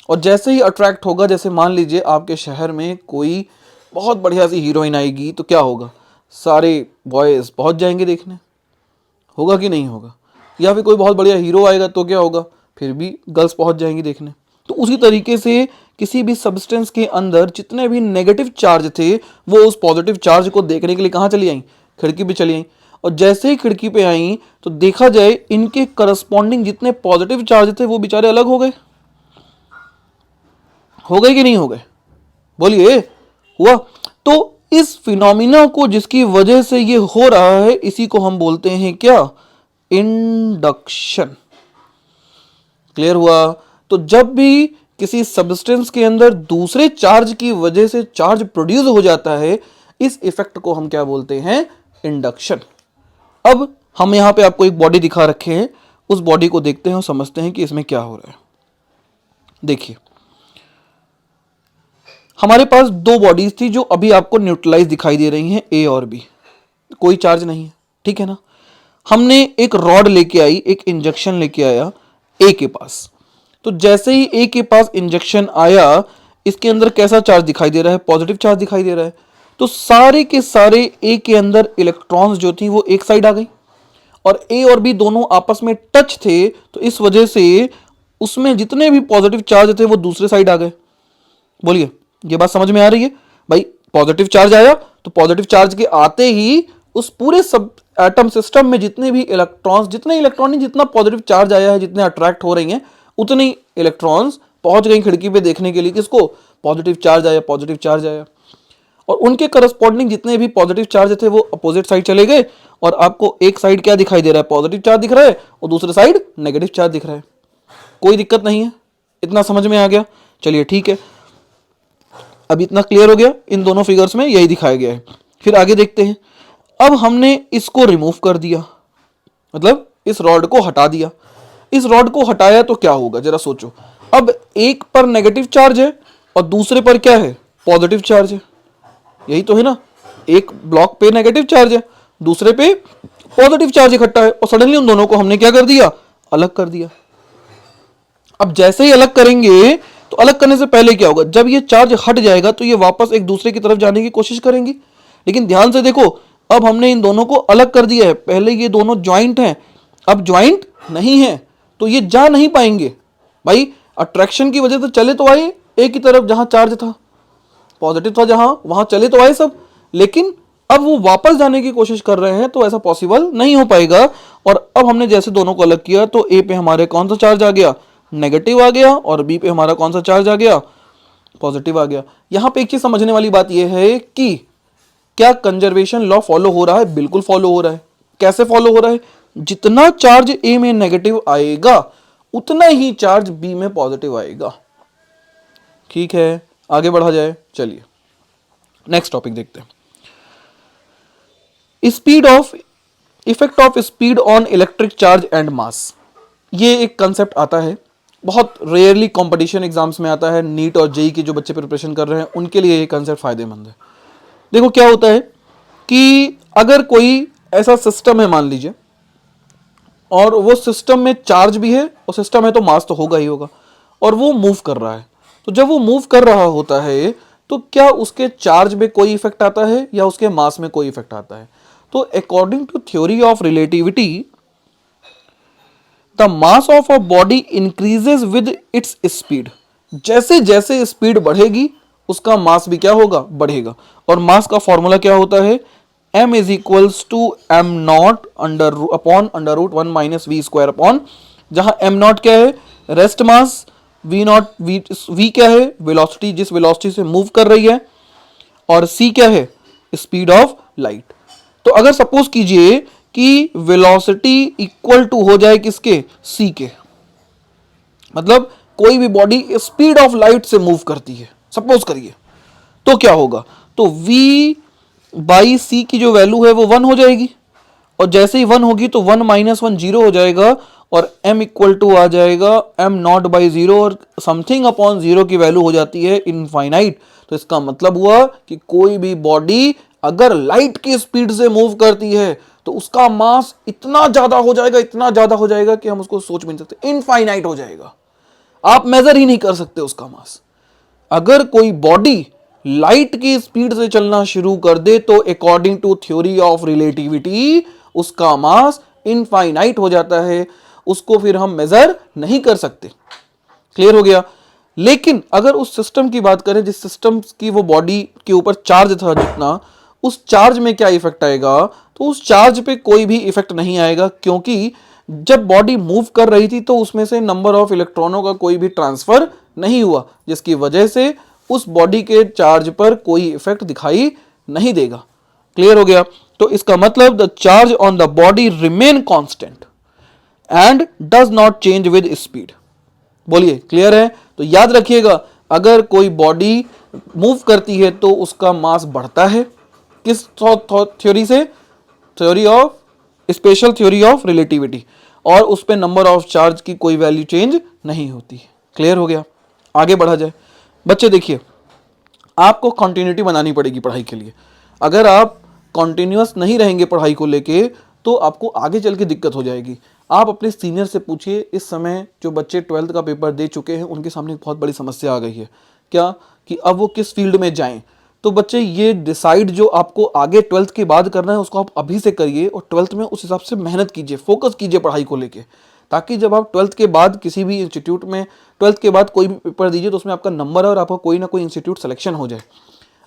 और जैसे ही अट्रैक्ट होगा, जैसे मान लीजिए आपके शहर में कोई बहुत बढ़िया सी हीरोइन आएगी, तो क्या होगा? सारे बॉयज पहुंच जाएंगे देखने, होगा कि नहीं होगा? या फिर कोई बहुत बढ़िया हीरो आएगा तो क्या होगा? फिर भी गर्ल्स पहुंच जाएंगी देखने। तो उसी तरीके से किसी भी सब्सटेंस के अंदर जितने भी नेगेटिव चार्ज थे, वो उस पॉजिटिव चार्ज को देखने के लिए कहां चली आई? खिड़की पे चली आई। और जैसे ही खिड़की पे आई तो देखा जाए इनके करस्पॉन्डिंग जितने पॉजिटिव चार्ज थे वो बेचारे अलग हो गए। हो गए कि नहीं हो गए? बोलिए, हुआ? तो इस फिनोमिना को, जिसकी वजह से ये हो रहा है, इसी को हम बोलते हैं क्या? इंडक्शन। क्लियर हुआ? तो जब भी किसी सब्सटेंस के अंदर दूसरे चार्ज की वजह से चार्ज प्रोड्यूस हो जाता है, इस इफेक्ट को हम क्या बोलते हैं? इंडक्शन। अब हम यहां पे आपको एक बॉडी दिखा रखे हैं, उस बॉडी को देखते हैं और समझते हैं कि इसमें क्या हो रहा है। देखिए, हमारे पास 2 बॉडीज थी जो अभी आपको न्यूट्रलाइज दिखाई दे रही हैं, ए और बी। कोई चार्ज नहीं है, ठीक है ना। हमने एक रॉड लेके आई, एक इंजेक्शन लेके आया ए के पास। तो जैसे ही ए के पास इंजेक्शन आया, इसके अंदर कैसा चार्ज दिखाई दे रहा है? पॉजिटिव चार्ज दिखाई दे रहा है। तो सारे के सारे ए के अंदर इलेक्ट्रॉन्स जो थी वो एक साइड आ गई, और ए और बी दोनों आपस में टच थे, तो इस वजह से उसमें जितने भी पॉजिटिव चार्ज थे वो दूसरे साइड आ गए। बोलिए, ये बात समझ में आ रही है? भाई पॉजिटिव चार्ज आया, तो पॉजिटिव चार्ज के आते ही उस पूरे सब एटम सिस्टम में जितने भी इलेक्ट्रॉन्स, जितना पॉजिटिव चार्ज आया है, जितने अट्रैक्ट हो रही हैं, उतने इलेक्ट्रॉन्स पहुंच गई खिड़की पे देखने के लिए। किसको? पॉजिटिव चार्ज आया, पॉजिटिव चार्ज आया। और उनके करस्पॉन्डिंग जितने भी पॉजिटिव चार्ज थे वो अपोजिट साइड चले गए, और आपको एक साइड क्या दिखाई दे रहा है? पॉजिटिव चार्ज दिख रहा है, और दूसरे साइड नेगेटिव चार्ज दिख रहा है। कोई दिक्कत नहीं है? इतना समझ में आ गया? चलिए ठीक है, अब इतना क्लियर हो गया। इन दोनों फिगर्स में यही दिखाया गया है। फिर आगे देखते हैं। अब हमने इसको रिमूव कर दिया, मतलब इस रॉड को हटा दिया। इस रॉड को हटाया तो क्या होगा जरा सोचो। अब एक पर नेगेटिव चार्ज है और दूसरे पर क्या है? पॉजिटिव चार्ज है। यही तो है ना, एक ब्लॉक पे नेगेटिव चार्ज है, दूसरे पे पॉजिटिव चार्ज इकट्ठा है, और सडनली उन दोनों को हमने क्या कर दिया? अलग कर दिया। अब जैसे ही अलग करेंगे तो अलग करने से पहले क्या होगा, जब ये चार्ज हट जाएगा तो ये वापस एक दूसरे की तरफ जाने की कोशिश करेंगी। लेकिन ध्यान से देखो, अब हमने इन दोनों को अलग कर दिया है। पहले ये दोनों ज्वाइंट हैं, अब ज्वाइंट नहीं है, तो ये जा नहीं पाएंगे। भाई अट्रैक्शन की वजह से चले तो आए एक ही तरफ, जहां चार्ज था, पॉजिटिव था जहां, वहां चले तो आए सब, लेकिन अब वो वापस जाने की कोशिश कर रहे हैं, तो ऐसा पॉसिबल नहीं हो पाएगा। और अब हमने जैसे दोनों को अलग किया तो ए पे हमारे कौन सा चार्ज आ गया, नेगेटिव आ गया, और बी पे हमारा कौन सा चार्ज आ गया, पॉजिटिव आ गया। यहां पे एक चीज समझने वाली बात यह है कि क्या कंजर्वेशन लॉ फॉलो हो रहा है? बिल्कुल फॉलो हो रहा है। कैसे फॉलो हो रहा है? जितना चार्ज ए में नेगेटिव आएगा उतना ही चार्ज बी में पॉजिटिव आएगा। ठीक है, आगे बढ़ा जाए। चलिए नेक्स्ट टॉपिक देखते हैं। Speed of effect of speed on electric charge and mass. ये एक कंसेप्ट आता है, बहुत रेयरली कंपटीशन एग्जाम्स में आता है। नीट और जेई के जो बच्चे प्रिपरेशन कर रहे हैं उनके लिए ये कंसेप्ट फायदेमंद है। देखो क्या होता है कि अगर कोई ऐसा सिस्टम है मान लीजिए, और वो सिस्टम में चार्ज भी है और सिस्टम है तो मास तो होगा ही होगा, और वो मूव कर रहा है। तो जब वो मूव कर रहा होता है तो क्या उसके चार्ज में कोई इफेक्ट आता है या उसके मास में कोई इफेक्ट आता है? तो according to theory of relativity, the mass of a body increases with its speed. जैसे जैसे स्पीड बढ़ेगी उसका मास भी क्या होगा, बढ़ेगा। और मास का फॉर्मूला क्या होता है, m is equals to M not under root 1 minus V square upon, जहां m नॉट क्या है, rest mass, v not v क्या है, वेलोसिटी, जिस वेलोसिटी से मूव कर रही है, और c क्या है, स्पीड ऑफ लाइट। तो अगर सपोज कीजिए कि वेलोसिटी इक्वल टू हो जाए किसके, c के, मतलब कोई भी बॉडी स्पीड ऑफ लाइट से मूव करती है, सपोज करिए, तो क्या होगा, तो v बाई सी की जो वैल्यू है वो 1 हो जाएगी, और जैसे ही 1 होगी तो 1 माइनस 1 जीरो हो जाएगा, और m इक्वल टू आ जाएगा m नॉट बाई जीरो, और समथिंग अपॉन जीरो की वैल्यू हो जाती है इनफाइनाइट। तो इसका मतलब हुआ कि कोई भी बॉडी अगर लाइट की स्पीड से मूव करती है तो उसका मास इतना ज्यादा हो जाएगा, इतना ज्यादा हो जाएगा कि हम उसको सोच भी नहीं सकते, इनफाइनाइट हो जाएगा, आप मेजर ही नहीं कर सकते उसका मास। अगर कोई बॉडी लाइट की स्पीड से चलना शुरू कर दे तो according to theory of relativity उसका मास इनफाइनाइट हो जाता है, उसको फिर हम मेजर नहीं कर सकते। क्लियर हो गया? लेकिन अगर उस सिस्टम की बात करें जिस सिस्टम की वो बॉडी के ऊपर चार्ज था जितना, उस चार्ज में क्या इफेक्ट आएगा, तो उस चार्ज पे कोई भी इफेक्ट नहीं आएगा, क्योंकि जब बॉडी मूव कर रही थी तो उसमें से नंबर ऑफ इलेक्ट्रॉनों का कोई भी ट्रांसफर नहीं हुआ, जिसकी वजह से उस बॉडी के चार्ज पर कोई इफेक्ट दिखाई नहीं देगा। क्लियर हो गया? तो इसका मतलब the charge on the body remain constant and does not change with speed. बोलिए क्लियर है? तो याद रखिएगा, अगर कोई बॉडी मूव करती है तो उसका मास बढ़ता है, किस थ्योरी से, theory of special theory of relativity, और उस पे नंबर ऑफ चार्ज की कोई वैल्यू चेंज नहीं होती है। क्लियर हो गया? आगे बढ़ा जाए। बच्चे देखिए, आपको कंटिन्यूटी बनानी पड़ेगी पढ़ाई के लिए। अगर आप कॉन्टिन्यूअस नहीं रहेंगे पढ़ाई को लेके तो आपको आगे चल के दिक्कत हो जाएगी। आप अपने सीनियर से पूछिए, इस समय जो बच्चे 12th का पेपर दे चुके हैं उनके सामने एक बहुत बड़ी समस्या आ गई है, क्या कि अब वो किस फील्ड में जाएं। तो बच्चे ये डिसाइड जो आपको आगे 12th के बाद करना है उसको आप अभी से करिए, और 12th में उस हिसाब से मेहनत कीजिए, फोकस कीजिए पढ़ाई को लेके, ताकि जब आप 12th के बाद किसी भी इंस्टीट्यूट में 12th के बाद कोई भी पेपर दीजिए तो उसमें आपका नंबर है और आपका कोई ना कोई इंस्टीट्यूट सिलेक्शन हो जाए।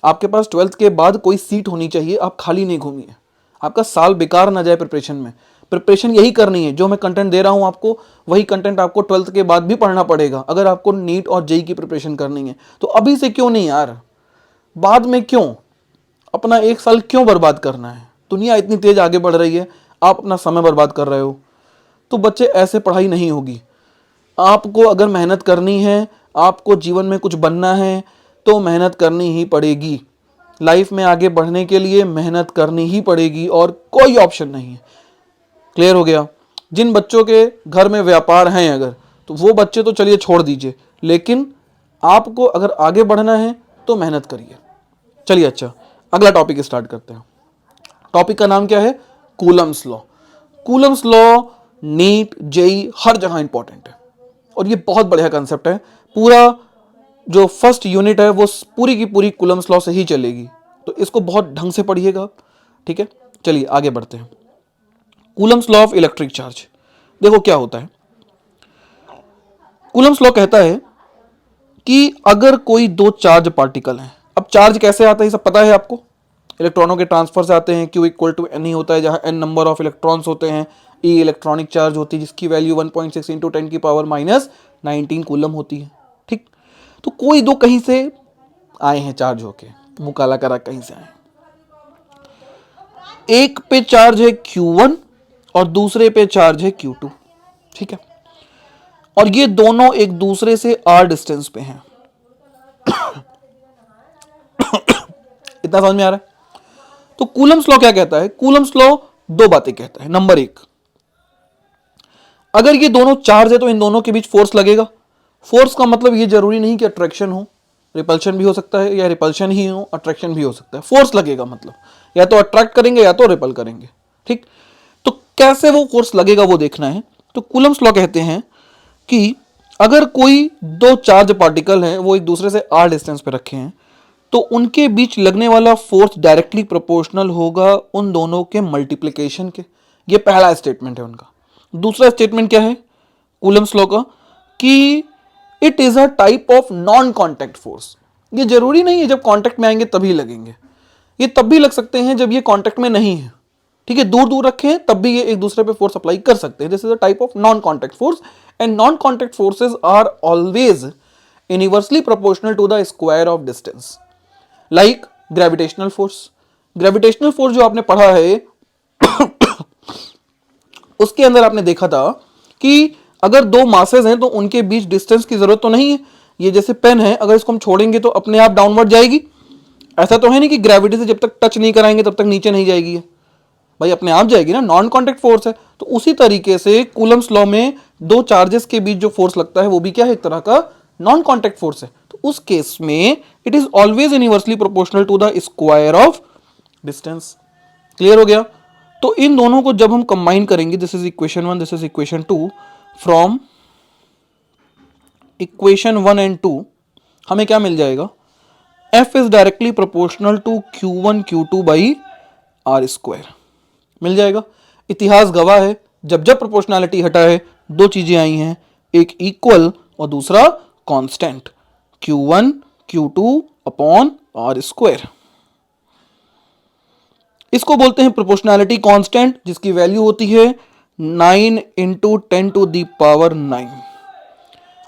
आपके पास 12th के बाद कोई सीट होनी चाहिए, आप खाली नहीं घूमिए, आपका साल बेकार ना जाए प्रिपरेशन में। प्रिपरेशन यही करनी है, जो मैं कंटेंट दे रहा हूं आपको वही कंटेंट आपको 12th के बाद भी पढ़ना पड़ेगा अगर आपको नीट और जेई की प्रिपरेशन करनी है। तो अभी से क्यों नहीं यार, बाद में क्यों, अपना एक साल क्यों बर्बाद करना है? दुनिया इतनी तेज आगे बढ़ रही है, आप अपना समय बर्बाद कर रहे हो। तो बच्चे ऐसे पढ़ाई नहीं होगी। आपको अगर मेहनत करनी है, आपको जीवन में कुछ बनना है तो मेहनत करनी ही पड़ेगी। लाइफ में आगे बढ़ने के लिए मेहनत करनी ही पड़ेगी और कोई ऑप्शन नहीं है। क्लियर हो गया? जिन बच्चों के घर में व्यापार हैं अगर, तो वो बच्चे तो चलिए छोड़ दीजिए, लेकिन आपको अगर आगे बढ़ना है तो मेहनत करिए। चलिए अच्छा, अगला टॉपिक स्टार्ट करते हैं। टॉपिक का नाम क्या है? Coulomb's law. Coulomb's law NEET, JEE हर जगह इंपॉर्टेंट है और ये बहुत बढ़िया कंसेप्ट है। पूरा जो फर्स्ट यूनिट है वो पूरी की पूरी कूलम्स लॉ से ही चलेगी, तो इसको बहुत ढंग से पढ़िएगा आप, ठीक है। चलिए आगे बढ़ते हैं। Coulomb's law of electric charge, देखो क्या होता है। कूलम्स लॉ कहता है कि अगर कोई दो चार्ज पार्टिकल हैं, अब चार्ज कैसे आता है सब पता है आपको, इलेक्ट्रॉनों के ट्रांसफर से आते हैं। Q इक्वल टू एन ही होता है, जहां एन नंबर ऑफ इलेक्ट्रॉन्स होते हैं, E इलेक्ट्रॉनिक चार्ज होती है जिसकी वैल्यू 1.6 इंटू 10 की पावर माइनस 19 कूलम होती है, ठीक। तो कोई दो कहीं से आए हैं चार्ज होके, मुंह काला करा कहीं से आए, एक पे चार्ज है Q1 और दूसरे पे चार्ज है Q2, ठीक है। और ये दोनों एक दूसरे से r डिस्टेंस पे हैं। इतना समझ में आ रहा है। तो कूलम्स लॉ क्या कहता है, कूलम्स लॉ दो बातें कहता है। नंबर एक, अगर ये दोनों चार्ज है तो इन दोनों के बीच फोर्स लगेगा। फोर्स का मतलब ये जरूरी नहीं कि अट्रैक्शन हो, रिपल्शन भी हो सकता है, या रिपल्शन ही हो अट्रैक्शन भी हो सकता है। फोर्स लगेगा मतलब या तो अट्रैक्ट करेंगे या तो रिपल करेंगे, ठीक। तो कैसे वो फोर्स लगेगा वो देखना है। तो कूलम्स लॉ कहते हैं कि अगर कोई दो चार्ज पार्टिकल हैं, वो एक दूसरे से r डिस्टेंस पे रखे हैं, तो उनके बीच लगने वाला फोर्स डायरेक्टली प्रोपोर्शनल होगा उन दोनों के मल्टीप्लिकेशन के। ये पहला स्टेटमेंट है उनका। दूसरा स्टेटमेंट क्या है कूलम्स लॉ का, कि it is a type of non contact force. ये जरूरी नहीं है जब कॉन्टैक्ट में आएंगे तभी लगेंगे, ये तब भी लग सकते हैं जब ये कॉन्टैक्ट में नहीं है, ठीक है। दूर दूर रखे हैं तब भी ये एक दूसरे पे फोर्स अप्लाई कर सकते हैं। This is a type of non contact force and non contact forces are always inversely proportional to the square of distance, like gravitational force. Gravitational force जो आपने पढ़ा है उसके अंदर आपने देखा था कि अगर दो मासेस हैं तो उनके बीच डिस्टेंस की जरूरत तो नहीं है। ये जैसे पेन है, अगर इसको हम छोड़ेंगे तो अपने आप डाउनवर्ड जाएगी। ऐसा तो है नहीं कि ग्रेविटी से जब तक टच नहीं कराएंगे तब तक नीचे नहीं जाएगी, भाई अपने आप जाएगी ना, नॉन कॉन्टैक्ट फोर्स है। तो उसी तरीके से कूलम्स लॉ में दो चार्जेस के बीच जो फोर्स लगता है वो भी क्या है, एक तरह का नॉन कॉन्टैक्ट फोर्स है। तो उस केस में it is always inversely proportional to the square of distance. Clear हो गया। तो इन दोनों को जब हम कंबाइन करेंगे, this is equation 1, this is equation 2, from equation 1 and 2 हमें क्या मिल जाएगा, F is directly proportional to Q1 Q2 by are square मिल जाएगा। इतिहास गवाह है जब जब प्रोपोर्शनैलिटी हटा है दो चीजें आई हैं, एक इक्वल और दूसरा constant, Q1 Q2 upon R square. इसको बोलते हैं प्रोपोर्शनैलिटी कांस्टेंट, जिसकी वैल्यू होती है 9 इंटू 10 टू दी पावर 9।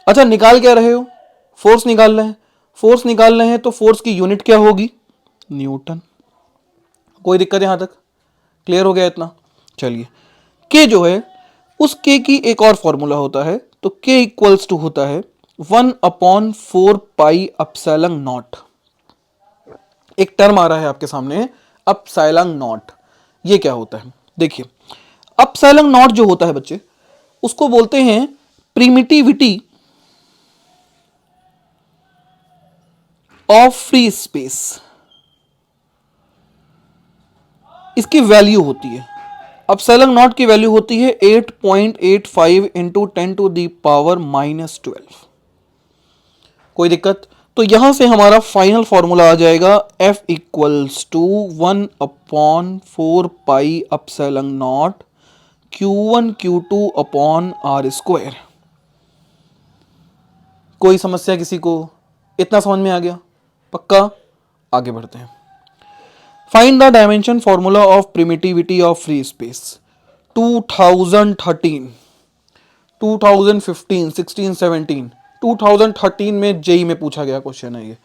अच्छा निकाल क्या रहे हो, फोर्स निकाल रहे हैं। फोर्स निकाल रहे हैं तो फोर्स की यूनिट क्या होगी, न्यूटन। कोई दिक्कत यहां तक, क्लियर हो गया इतना। चलिए के जो है उस के की एक और फॉर्मूला होता है, तो के इक्वल्स टू होता है 1/4 पाई अपसाइलन नॉट। एक टर्म आ रहा है आपके सामने अपसाइलन नॉट, ये क्या होता है देखिए। अपसाइलन नॉट जो होता है बच्चे उसको बोलते हैं प्रिमिटिविटी ऑफ फ्री स्पेस। इसकी वैल्यू होती है, अपसाइलन नॉट की वैल्यू होती है 8.85 into 10 to the power minus 12। कोई दिक्कत। तो यहां से हमारा फाइनल फॉर्मूला आ जाएगा F equals to 1/4 pi epsilon not Q1 Q2 upon R square. कोई समस्या किसी को, इतना समझ में आ गया पक्का। आगे बढ़ते हैं। Find the dimension formula of permittivity of free space. 2013 2015 16 17 2013 में जेई में पूछा गया क्वेश्चन है ये।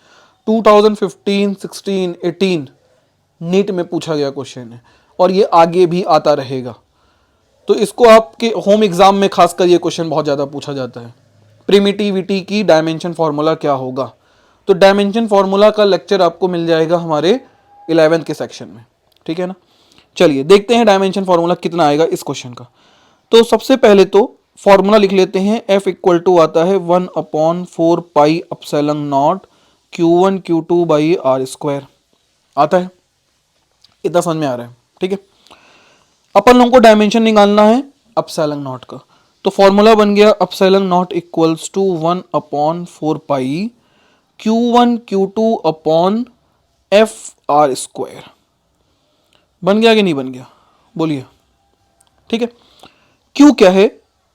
2015 16 18 नीट में पूछा गया क्वेश्चन है और ये आगे भी आता रहेगा। तो इसको आपके होम एग्जाम में खासकर ये क्वेश्चन बहुत ज़्यादा पूछा जाता है, प्रिमिटिविटी की डायमेंशन फॉर्मूला क्या होगा। तो डायमेंशन फॉर्मूला का लेक्चर आपको मिल जाएगा हमारे 11th के सेक्शन में, ठीक है ना। चलिए देखते हैं डायमेंशन फॉर्मूला कितना आएगा इस क्वेश्चन का। तो सबसे पहले तो फॉर्मूला लिख लेते हैं, F इक्वल टू आता है 1/4 pi epsilon not Q1 Q2 by are square. आता है, इतना समझ में आ रहा है, ठीक है। अपन लोगों को डायमेंशन निकालना है अपसाइलन नॉट का। तो फॉर्मूला बन गया epsilon not equals to 1/4 pi Q1 Q2 upon F r²। बन गया कि नहीं बन गया, बोलिए। ठीक है, Q क्या है?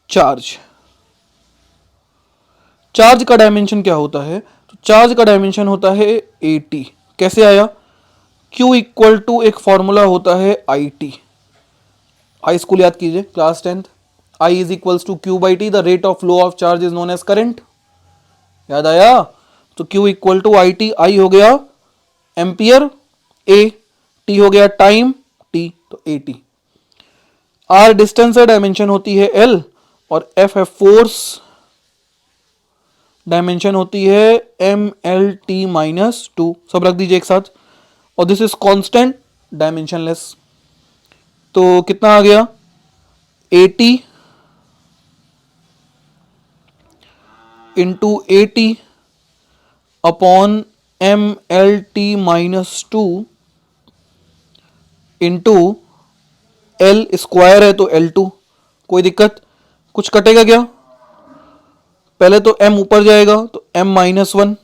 चार्ज। चार्ज का डायमेंशन क्या होता है? तो चार्ज का डायमेंशन होता है AT। कैसे आया? Q इक्वल टू एक फॉर्मूला होता है IT। हाई स्कूल याद कीजिए, class 10th। I is equals to Q/T, the rate of flow of charge is known as current. याद आया? तो Q equal to IT, I हो गया एम्पियर, A, T हो गया टाइम, T तो AT। R डिस्टेंस है, डायमेंशन होती है L, और F है फोर्स, डायमेंशन होती है MLT-2। सब रख दीजिए एक साथ, और दिस इज कांस्टेंट, डायमेंशनलेस। तो कितना आ गया? 80 into 80 upon MLT-2 into L square है तो L2। कोई दिक्कत? कुछ कटेगा क्या? पहले तो M ऊपर जाएगा तो M-1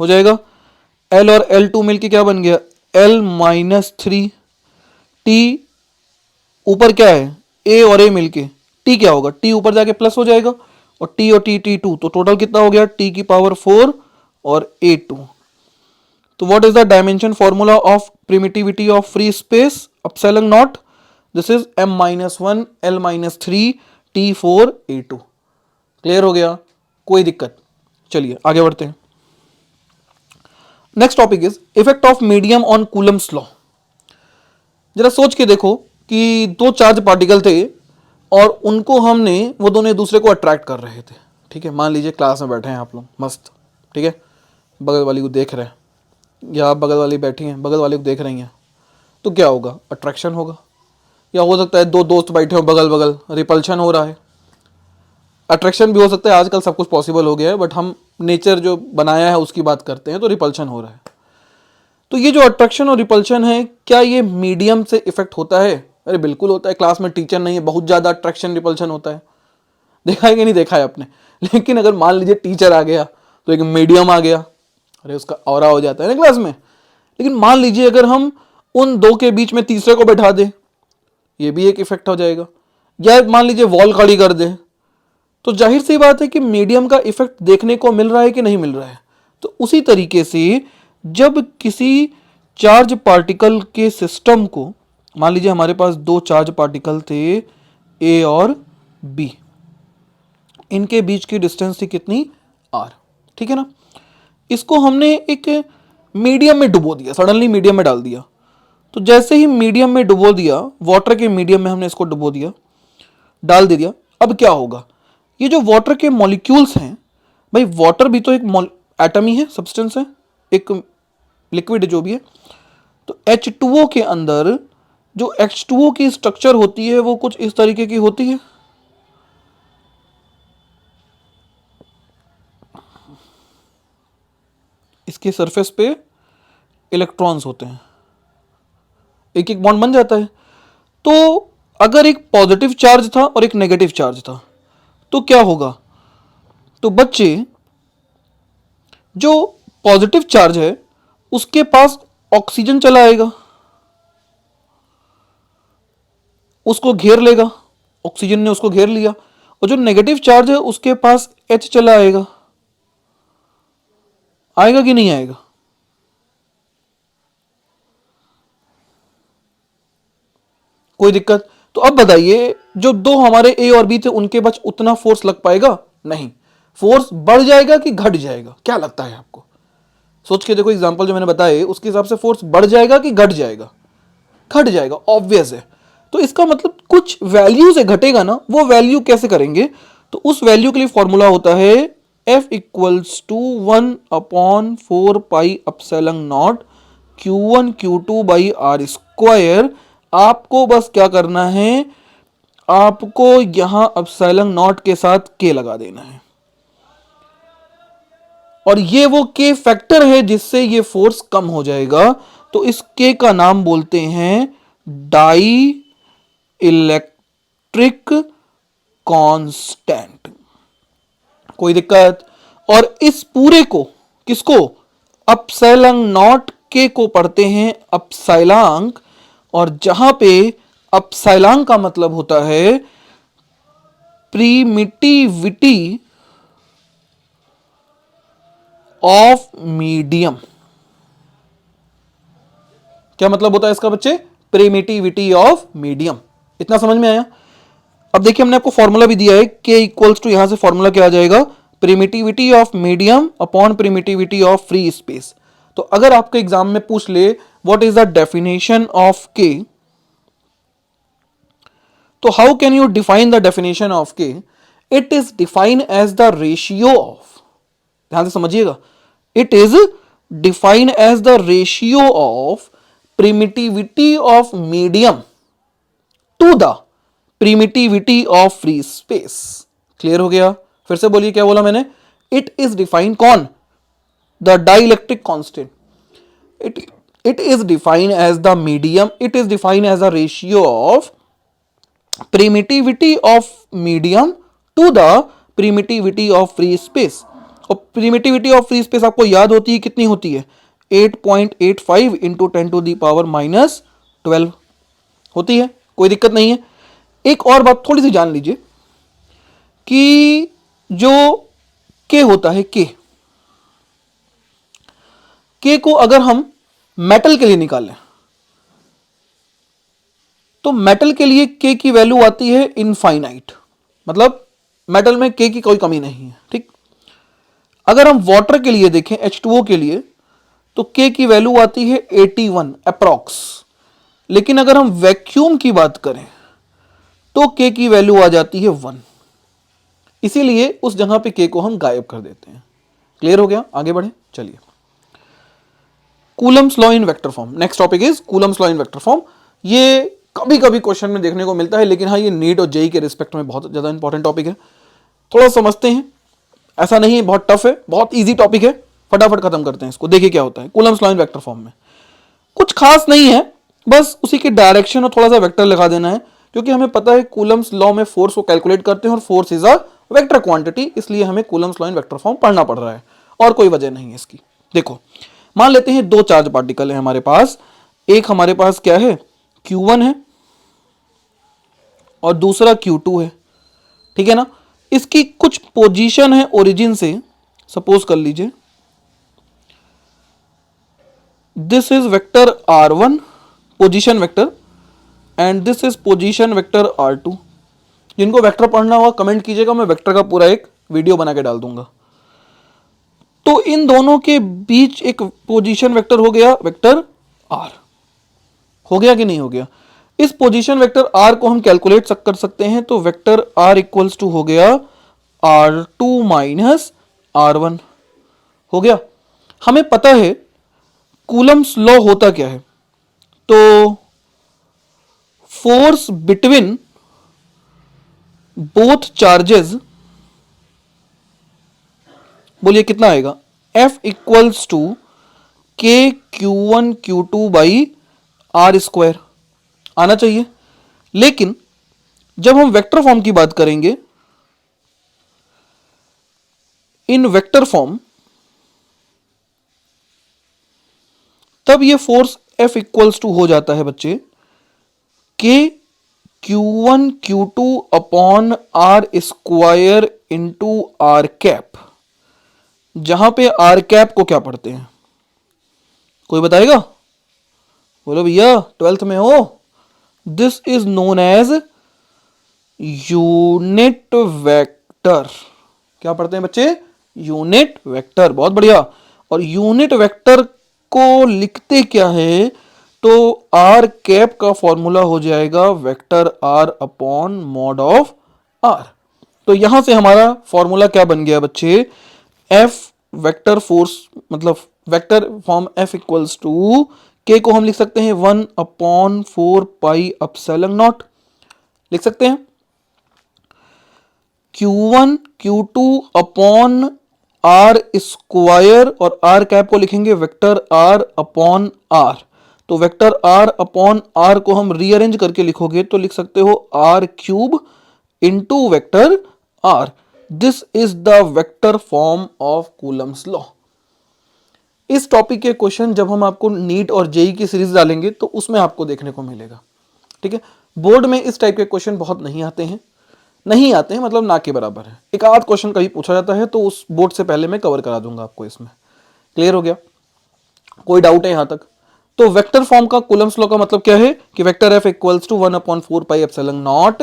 हो जाएगा। L और L2 मिलके क्या बन गया? L-3। T ऊपर क्या है? A और A मिलके T क्या होगा? T ऊपर जाके प्लस हो जाएगा, और T और T T2, तो टोटल कितना हो गया? T की पावर 4 और A2। तो what is the dimension formula of permittivity of free space? Epsilon naught, this is M-1 L-3 T4 A2। Clear हो गया? कोई दिक्कत? चलिए आगे बढ़ते हैं। Next topic is effect of medium on Coulomb's law. जरा सोच के देखो कि दो चार्ज पार्टिकल थे और उनको हमने, वो दोनों एक दूसरे को अट्रैक्ट कर रहे थे। ठीक है, मान लीजिए क्लास में बैठे हैं आप लोग मस्त, ठीक है, बगल वाली को देख रहे हैं, या आप बगल वाली बैठी हैं, बगल वाली को देख रही हैं, तो क्या होगा? अट्रैक्शन होगा। या हो सकता है दो दोस्त बैठे हो बगल बगल, रिपल्शन हो रहा है। अट्रैक्शन भी हो सकता है, आजकल सब कुछ पॉसिबल हो गया है, बट हम नेचर जो बनाया है उसकी बात करते हैं, तो रिपल्शन हो रहा है। तो ये जो अट्रैक्शन और रिपल्शन है, क्या ये मीडियम से इफेक्ट होता है? अरे बिल्कुल होता है। क्लास में टीचर नहीं है, बहुत ज़्यादा अट्रैक्शन रिपल्शन होता है। देखा है कि नहीं देखा है आपने? लेकिन अगर मान लीजिए टीचर आ गया तो एक मीडियम आ गया, अरे उसका ऑरा हो जाता है ना क्लास में। लेकिन मान लीजिए अगर हम उन दो के बीच में तीसरे को बैठा दें, ये भी एक इफेक्ट हो जाएगा। या मान लीजिए वॉल खड़ी कर दे, तो जाहिर सी बात है कि मीडियम का इफेक्ट देखने को मिल रहा है कि नहीं मिल रहा है। तो उसी तरीके से जब किसी चार्ज पार्टिकल के सिस्टम को, मान लीजिए हमारे पास दो चार्ज पार्टिकल थे A और B, इनके बीच की डिस्टेंस थी कितनी? R। ठीक है ना? इसको हमने एक मीडियम में डुबो दिया, सडनली मीडियम में डाल दिया। तो जैसे ही मीडियम में डुबो दिया, वाटर के मीडियम में हमने इसको डुबो दिया, डाल दे दिया, अब क्या होगा? ये जो वाटर के मॉलिक्यूल्स हैं, भाई वाटर भी तो एक एटम ही है, सब्सटेंस है, एक लिक्विड जो भी है। तो H2O के अंदर जो H2O की स्ट्रक्चर होती है वो कुछ इस तरीके की होती है। इसके सरफेस पे इलेक्ट्रॉन्स होते हैं, एक एक बॉन्ड बन जाता है। तो अगर एक पॉजिटिव चार्ज था और एक नेगेटिव चार्ज था, तो क्या होगा? तो बच्चे, जो पॉजिटिव चार्ज है उसके पास ऑक्सीजन चला आएगा, उसको घेर लेगा, ऑक्सीजन ने उसको घेर लिया। और जो नेगेटिव चार्ज है उसके पास H चला आएगा। आएगा कि नहीं आएगा? कोई दिक्कत? तो अब बताइए, जो दो हमारे A और B थे उनके पास उतना फोर्स लग पाएगा? नहीं। फोर्स बढ़ जाएगा कि घट जाएगा? क्या लगता है आपको? सोच के देखो, एग्जांपल जो मैंने बताए उसके हिसाब से फोर्स बढ़ जाएगा कि घट जाएगा? घट जाएगा, ऑब्वियस है। तो इसका मतलब कुछ वैल्यू से घटेगा ना, वो वैल्यू कैसे करेंगे? तो उस वैल्यू के लिए फॉर्मूला होता है F equals to 1/4 pi epsilon not Q1 Q2 by R²। आपको बस क्या करना है, आपको यहां एप्सिलॉन नॉट के साथ K लगा देना है, और ये वो K फैक्टर है जिससे ये फोर्स कम हो जाएगा। तो इस K का नाम बोलते हैं डाई इलेक्ट्रिक कांस्टेंट। कोई दिक्कत? और इस पूरे को किसको? अपसाइलॉन नॉट के को पढ़ते हैं अपसाइलॉन्ग, और जहां पे अपसाइलॉन का मतलब होता है प्रीमिटिविटी ऑफ मीडियम। क्या मतलब होता है इसका बच्चे? प्रीमिटिविटी ऑफ मीडियम। इतना समझ में आया? अब देखिए हमने आपको फॉर्मूला भी दिया है, के इक्वल्स टू, यहां से फॉर्मूला क्या आ जाएगा? Permittivity of medium upon permittivity of free space. तो अगर आपके एग्जाम में पूछ ले what is the definition of K, तो how can you define the definition of K? It is define as the ratio of, ध्यान से समझिएगा, it is define as the ratio of permittivity of medium to the permittivity of free space. Clear हो गया? फिर से बोलिए क्या बोला मैंने? इट इज डिफाइन कौन? The dielectric constant. It is define as the medium, it is define as a ratio of permittivity of medium to the permittivity of free space. और प्रीमिटिविटी ऑफ फ्री स्पेस आपको याद होती है कितनी होती है? 8.85 into 10 to the power -12 होती है। कोई दिक्कत नहीं है। एक और बात थोड़ी सी जान लीजिए कि जो के होता है, के को अगर हम मेटल के लिए निकालें तो मेटल के लिए के की वैल्यू आती है इनफाइनाइट, मतलब मेटल में के की कोई कमी नहीं है। ठीक। अगर हम वाटर के लिए देखें, H2O के लिए, तो के की वैल्यू आती है 81 अप्रॉक्स। लेकिन अगर हम वैक्यूम की बात करें तो के की वैल्यू आ जाती है 1। इसीलिए उस जगह पे के को हम गायब कर देते हैं। क्लियर हो गया? आगे बढ़े, चलिए। Coulomb's law in vector form, next topic is Coulomb's law in vector form. ये कभी कभी क्वेश्चन में देखने को मिलता है, लेकिन हाँ, ये नीट और जेई के रिस्पेक्ट में बहुत ज्यादा इंपॉर्टेंट टॉपिक है। थोड़ा समझते हैं, ऐसा नहीं है बहुत टफ है, बहुत ईजी टॉपिक है। फटाफट खत्म करते हैं इसको। देखिए क्या होता है Coulomb's law in vector form में। कुछ खास नहीं है, बस उसी की डायरेक्शन और थोड़ा सा वेक्टर लगा देना है, क्योंकि हमें पता है कूलम्स लॉ में फोर्स को कैलकुलेट करते हैं और force is a vector quantity, इसलिए हमें Coulomb's law in vector form पढ़ना पड़ रहा है, और कोई वजह नहीं है इसकी। देखो, मान लेते हैं दो चार्ज पार्टिकल है हमारे पास। एक हमारे पास क्या है? Q1 है और दूसरा Q2 है। ठीक है ना? इसकी कुछ पोजीशन है ओरिजिन से, सपोज कर लीजिए this is vector R1 position vector and this is position vector R2। जिनको वेक्टर पढ़ना होगा कमेंट कीजिएगा, मैं वेक्टर का पूरा एक वीडियो बना के डाल दूंगा। तो इन दोनों के बीच एक पोजीशन वेक्टर हो गया, वेक्टर R। हो गया कि नहीं हो गया? इस पोजीशन वेक्टर R को हम कैलकुलेट कर सकते हैं, तो वेक्टर R इक्वल्स टू हो गया R2 माइनस R1। हो गया? हमें पता है कूलम्स लॉ होता क्या है, तो फोर्स बिटवीन बोथ चार्जेस, बोलिए कितना आएगा? F equals to K Q1 Q2 by R square आना चाहिए। लेकिन जब हम वेक्टर फॉर्म की बात करेंगे, इन वेक्टर फॉर्म, तब ये फोर्स F इक्वल्स टू हो जाता है बच्चे के Q1 Q2 upon R square into R cap. जहां पे R कैप को क्या पढ़ते हैं, कोई बताएगा? बोलो भैया, 12th में हो। This is known as unit vector. क्या पढ़ते हैं बच्चे? Unit vector. बहुत बढ़िया। और यूनिट वेक्टर को लिखते क्या है, तो आर कैप का फॉर्मूला हो जाएगा vector R upon mod of R. तो यहां से हमारा फॉर्मूला क्या बन गया बच्चे? एफ वेक्टर फोर्स, मतलब vector form F equals to K को हम लिख सकते हैं 1/4 पाई एप्सिलॉन नॉट, लिख सकते हैं। Q1 Q2 upon R square, और आर कैप को लिखेंगे वेक्टर आर अपॉन आर। तो वेक्टर आर अपॉन आर को हम रीअरेंज करके लिखोगे तो लिख सकते हो R cube into vector r. This is the vector form of Coulomb's law. इस टॉपिक के क्वेश्चन जब हम आपको नीट और जेई की सीरीज डालेंगे तो उसमें आपको देखने को मिलेगा, ठीक है। बोर्ड में इस टाइप के क्वेश्चन बहुत नहीं आते हैं, मतलब ना के बराबर है। एक आध क्वेश्चन कभी पूछा जाता है तो उस बोर्ड से पहले मैं कवर करा दूंगा आपको इसमें। क्लियर हो गया? कोई डाउट है यहां तक? तो वेक्टर फॉर्म का कूलम्स लॉ का मतलब क्या है कि vector F equals to 1/4 pi epsilon not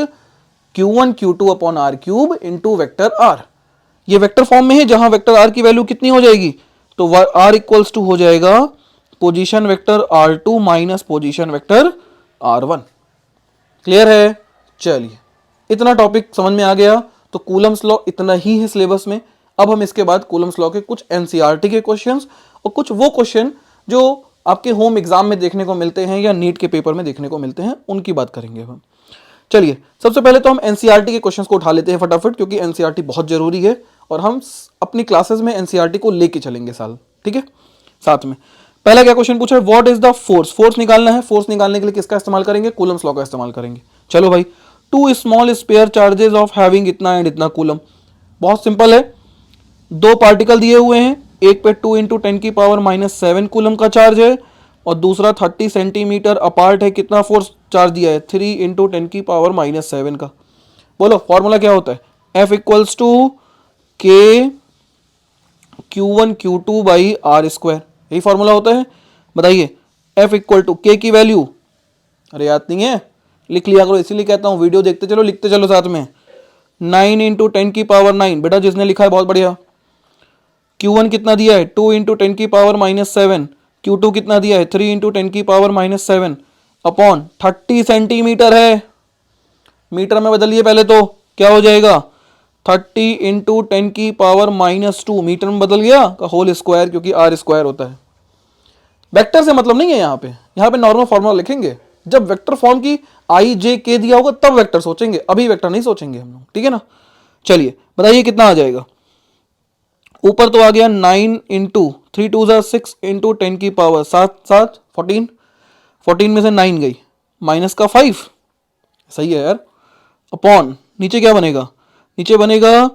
q1 q2 upon r cube into vector r। ये वेक्टर फॉर्म में है जहां वेक्टर r की वैल्यू कितनी हो जाएगी, तो r इक्वल्स टू हो जाएगा position vector r2 minus position vector r1। Clear है? चलिए, इतना टॉपिक समझ में आ गया। तो कूलम्स लॉ इतना ही है सिलेबस में। अब हम इसके बाद कूलम्स लॉ के कुछ एनसीईआरटी के क्वेश्चंस और कुछ वो क्वेश्चन जो आपके होम एग्जाम में देखने को मिलते हैं या नीट के पेपर में देखने को मिलते हैं, उनकी बात करेंगे हम। चलिए, सबसे पहले तो हम एनसीईआरटी के क्वेश्चंस को उठा लेते हैं फटाफट, क्योंकि एनसीईआरटी बहुत जरूरी है और हम अपनी क्लासेस में एनसीईआरटी को लेके चलेंगे साल, ठीक है, साथ में। पहला क्या क्वेश्चन पूछा है, what is the force. Force निकालना है। फोर्स निकालने के लिए किसका इस्तेमाल करेंगे? कूलम्स लॉ का इस्तेमाल करेंगे। चलो भाई, two small sphere charges of having इतना एंड इतना कूलम। बहुत सिंपल है, दो पार्टिकल दिए हुए हैं, एक पे 2 × 10⁻⁻7 कूलम का चार्ज है और दूसरा 30 सेंटीमीटर अपार्ट है। कितना फोर्स चार्ज दिया है? 3 × 10⁻⁻7 का। बोलो फॉर्मूला क्या होता है? F equals to K Q1 Q2 by are square, यही फॉर्मूला होता है। बताइए, F इक्वल टू के की वैल्यू, अरे याद नहीं है? लिख लिया करो, इसीलिए कहता हूं वीडियो देखते चलो, लिखते चलो साथ में। 9 × 10⁻9, बेटा जिसने लिखा है बहुत बढ़िया। Q1 कितना दिया है? 2 × 10⁻7। Q2 कितना दिया है? 3 × 10⁻7 अपॉन 30 सेंटीमीटर है। मीटर में बदलिए पहले, तो क्या हो जाएगा? 30 × 10⁻2 मीटर में बदल गया का होल स्क्वायर, क्योंकि आर स्क्वायर होता है। वेक्टर से मतलब नहीं है यहाँ पे नॉर्मल फॉर्मूला लिखेंगे। जब वेक्टर फॉर्म की आई जे के दिया होगा तब वेक्टर सोचेंगे, अभी वेक्टर नहीं सोचेंगे हम लोग, ठीक है ना। चलिए बताइए कितना आ जाएगा। ऊपर तो आ गया 9 × 3 2 6 × 10⁻7 14। 14 में से 9 गई, माइनस का 5, सही है यार, अपॉन नीचे क्या बनेगा? नीचे बनेगा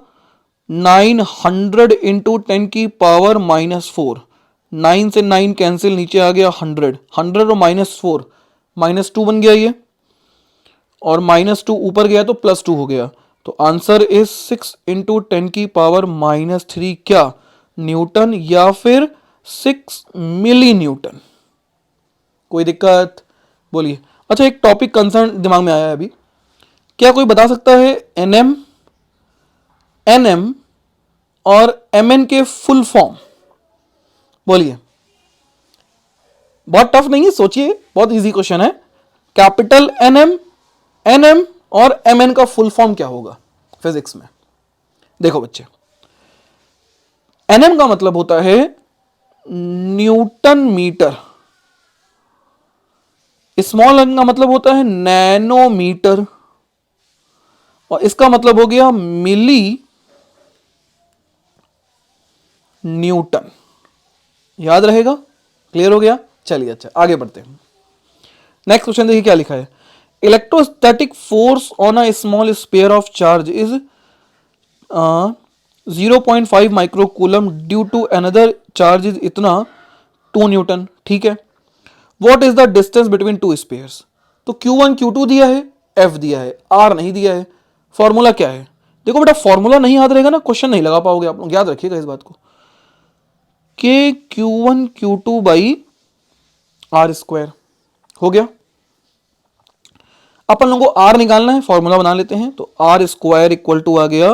900 × 10⁻⁻4। 9 से 9 कैंसिल, नीचे आ गया 100। 100 और -4, -2 बन गया ये, और -2 ऊपर गया तो +2 हो गया। तो आंसर इज 6 × 10⁻3 क्या? न्यूटन या फिर 6 मिली न्यूटन। कोई दिक्कत? बोलिए। अच्छा, एक टॉपिक कंसर्न दिमाग में आया है अभी, क्या कोई बता सकता है एनएम, एनएम और एमएन के फुल फॉर्म? बोलिए। बहुत टफ नहीं है, सोचिए, बहुत इजी क्वेश्चन है। कैपिटल एनएम, एनएम और एमएन का फुल फॉर्म क्या होगा फिजिक्स में? देखो बच्चे, एनएम का मतलब होता है न्यूटन मीटर, स्मॉल एन का मतलब होता है नैनोमीटर, और इसका मतलब हो गया मिली न्यूटन। याद रहेगा? क्लियर हो गया? चलिए, अच्छा आगे बढ़ते हैं। नेक्स्ट क्वेश्चन देखिए क्या लिखा है। Electrostatic force on a small sphere of charge is 0.5 microcoulomb due to another charge is इतना 2 न्यूटन, ठीक है। What is the distance between two spheres? तो Q1 Q2 दिया है, F दिया है, R नहीं दिया है। फॉर्मूला क्या है? देखो बेटा, फॉर्मूला नहीं याद रहेगा ना, क्वेश्चन नहीं लगा पाओगे आप लोग, याद रखिएगा इस बात को। के Q1 Q2 by are square हो गया। अपन लोगों को R निकालना है, फॉर्मूला बना लेते हैं। तो आर स्क्वायर इक्वल टू आ गया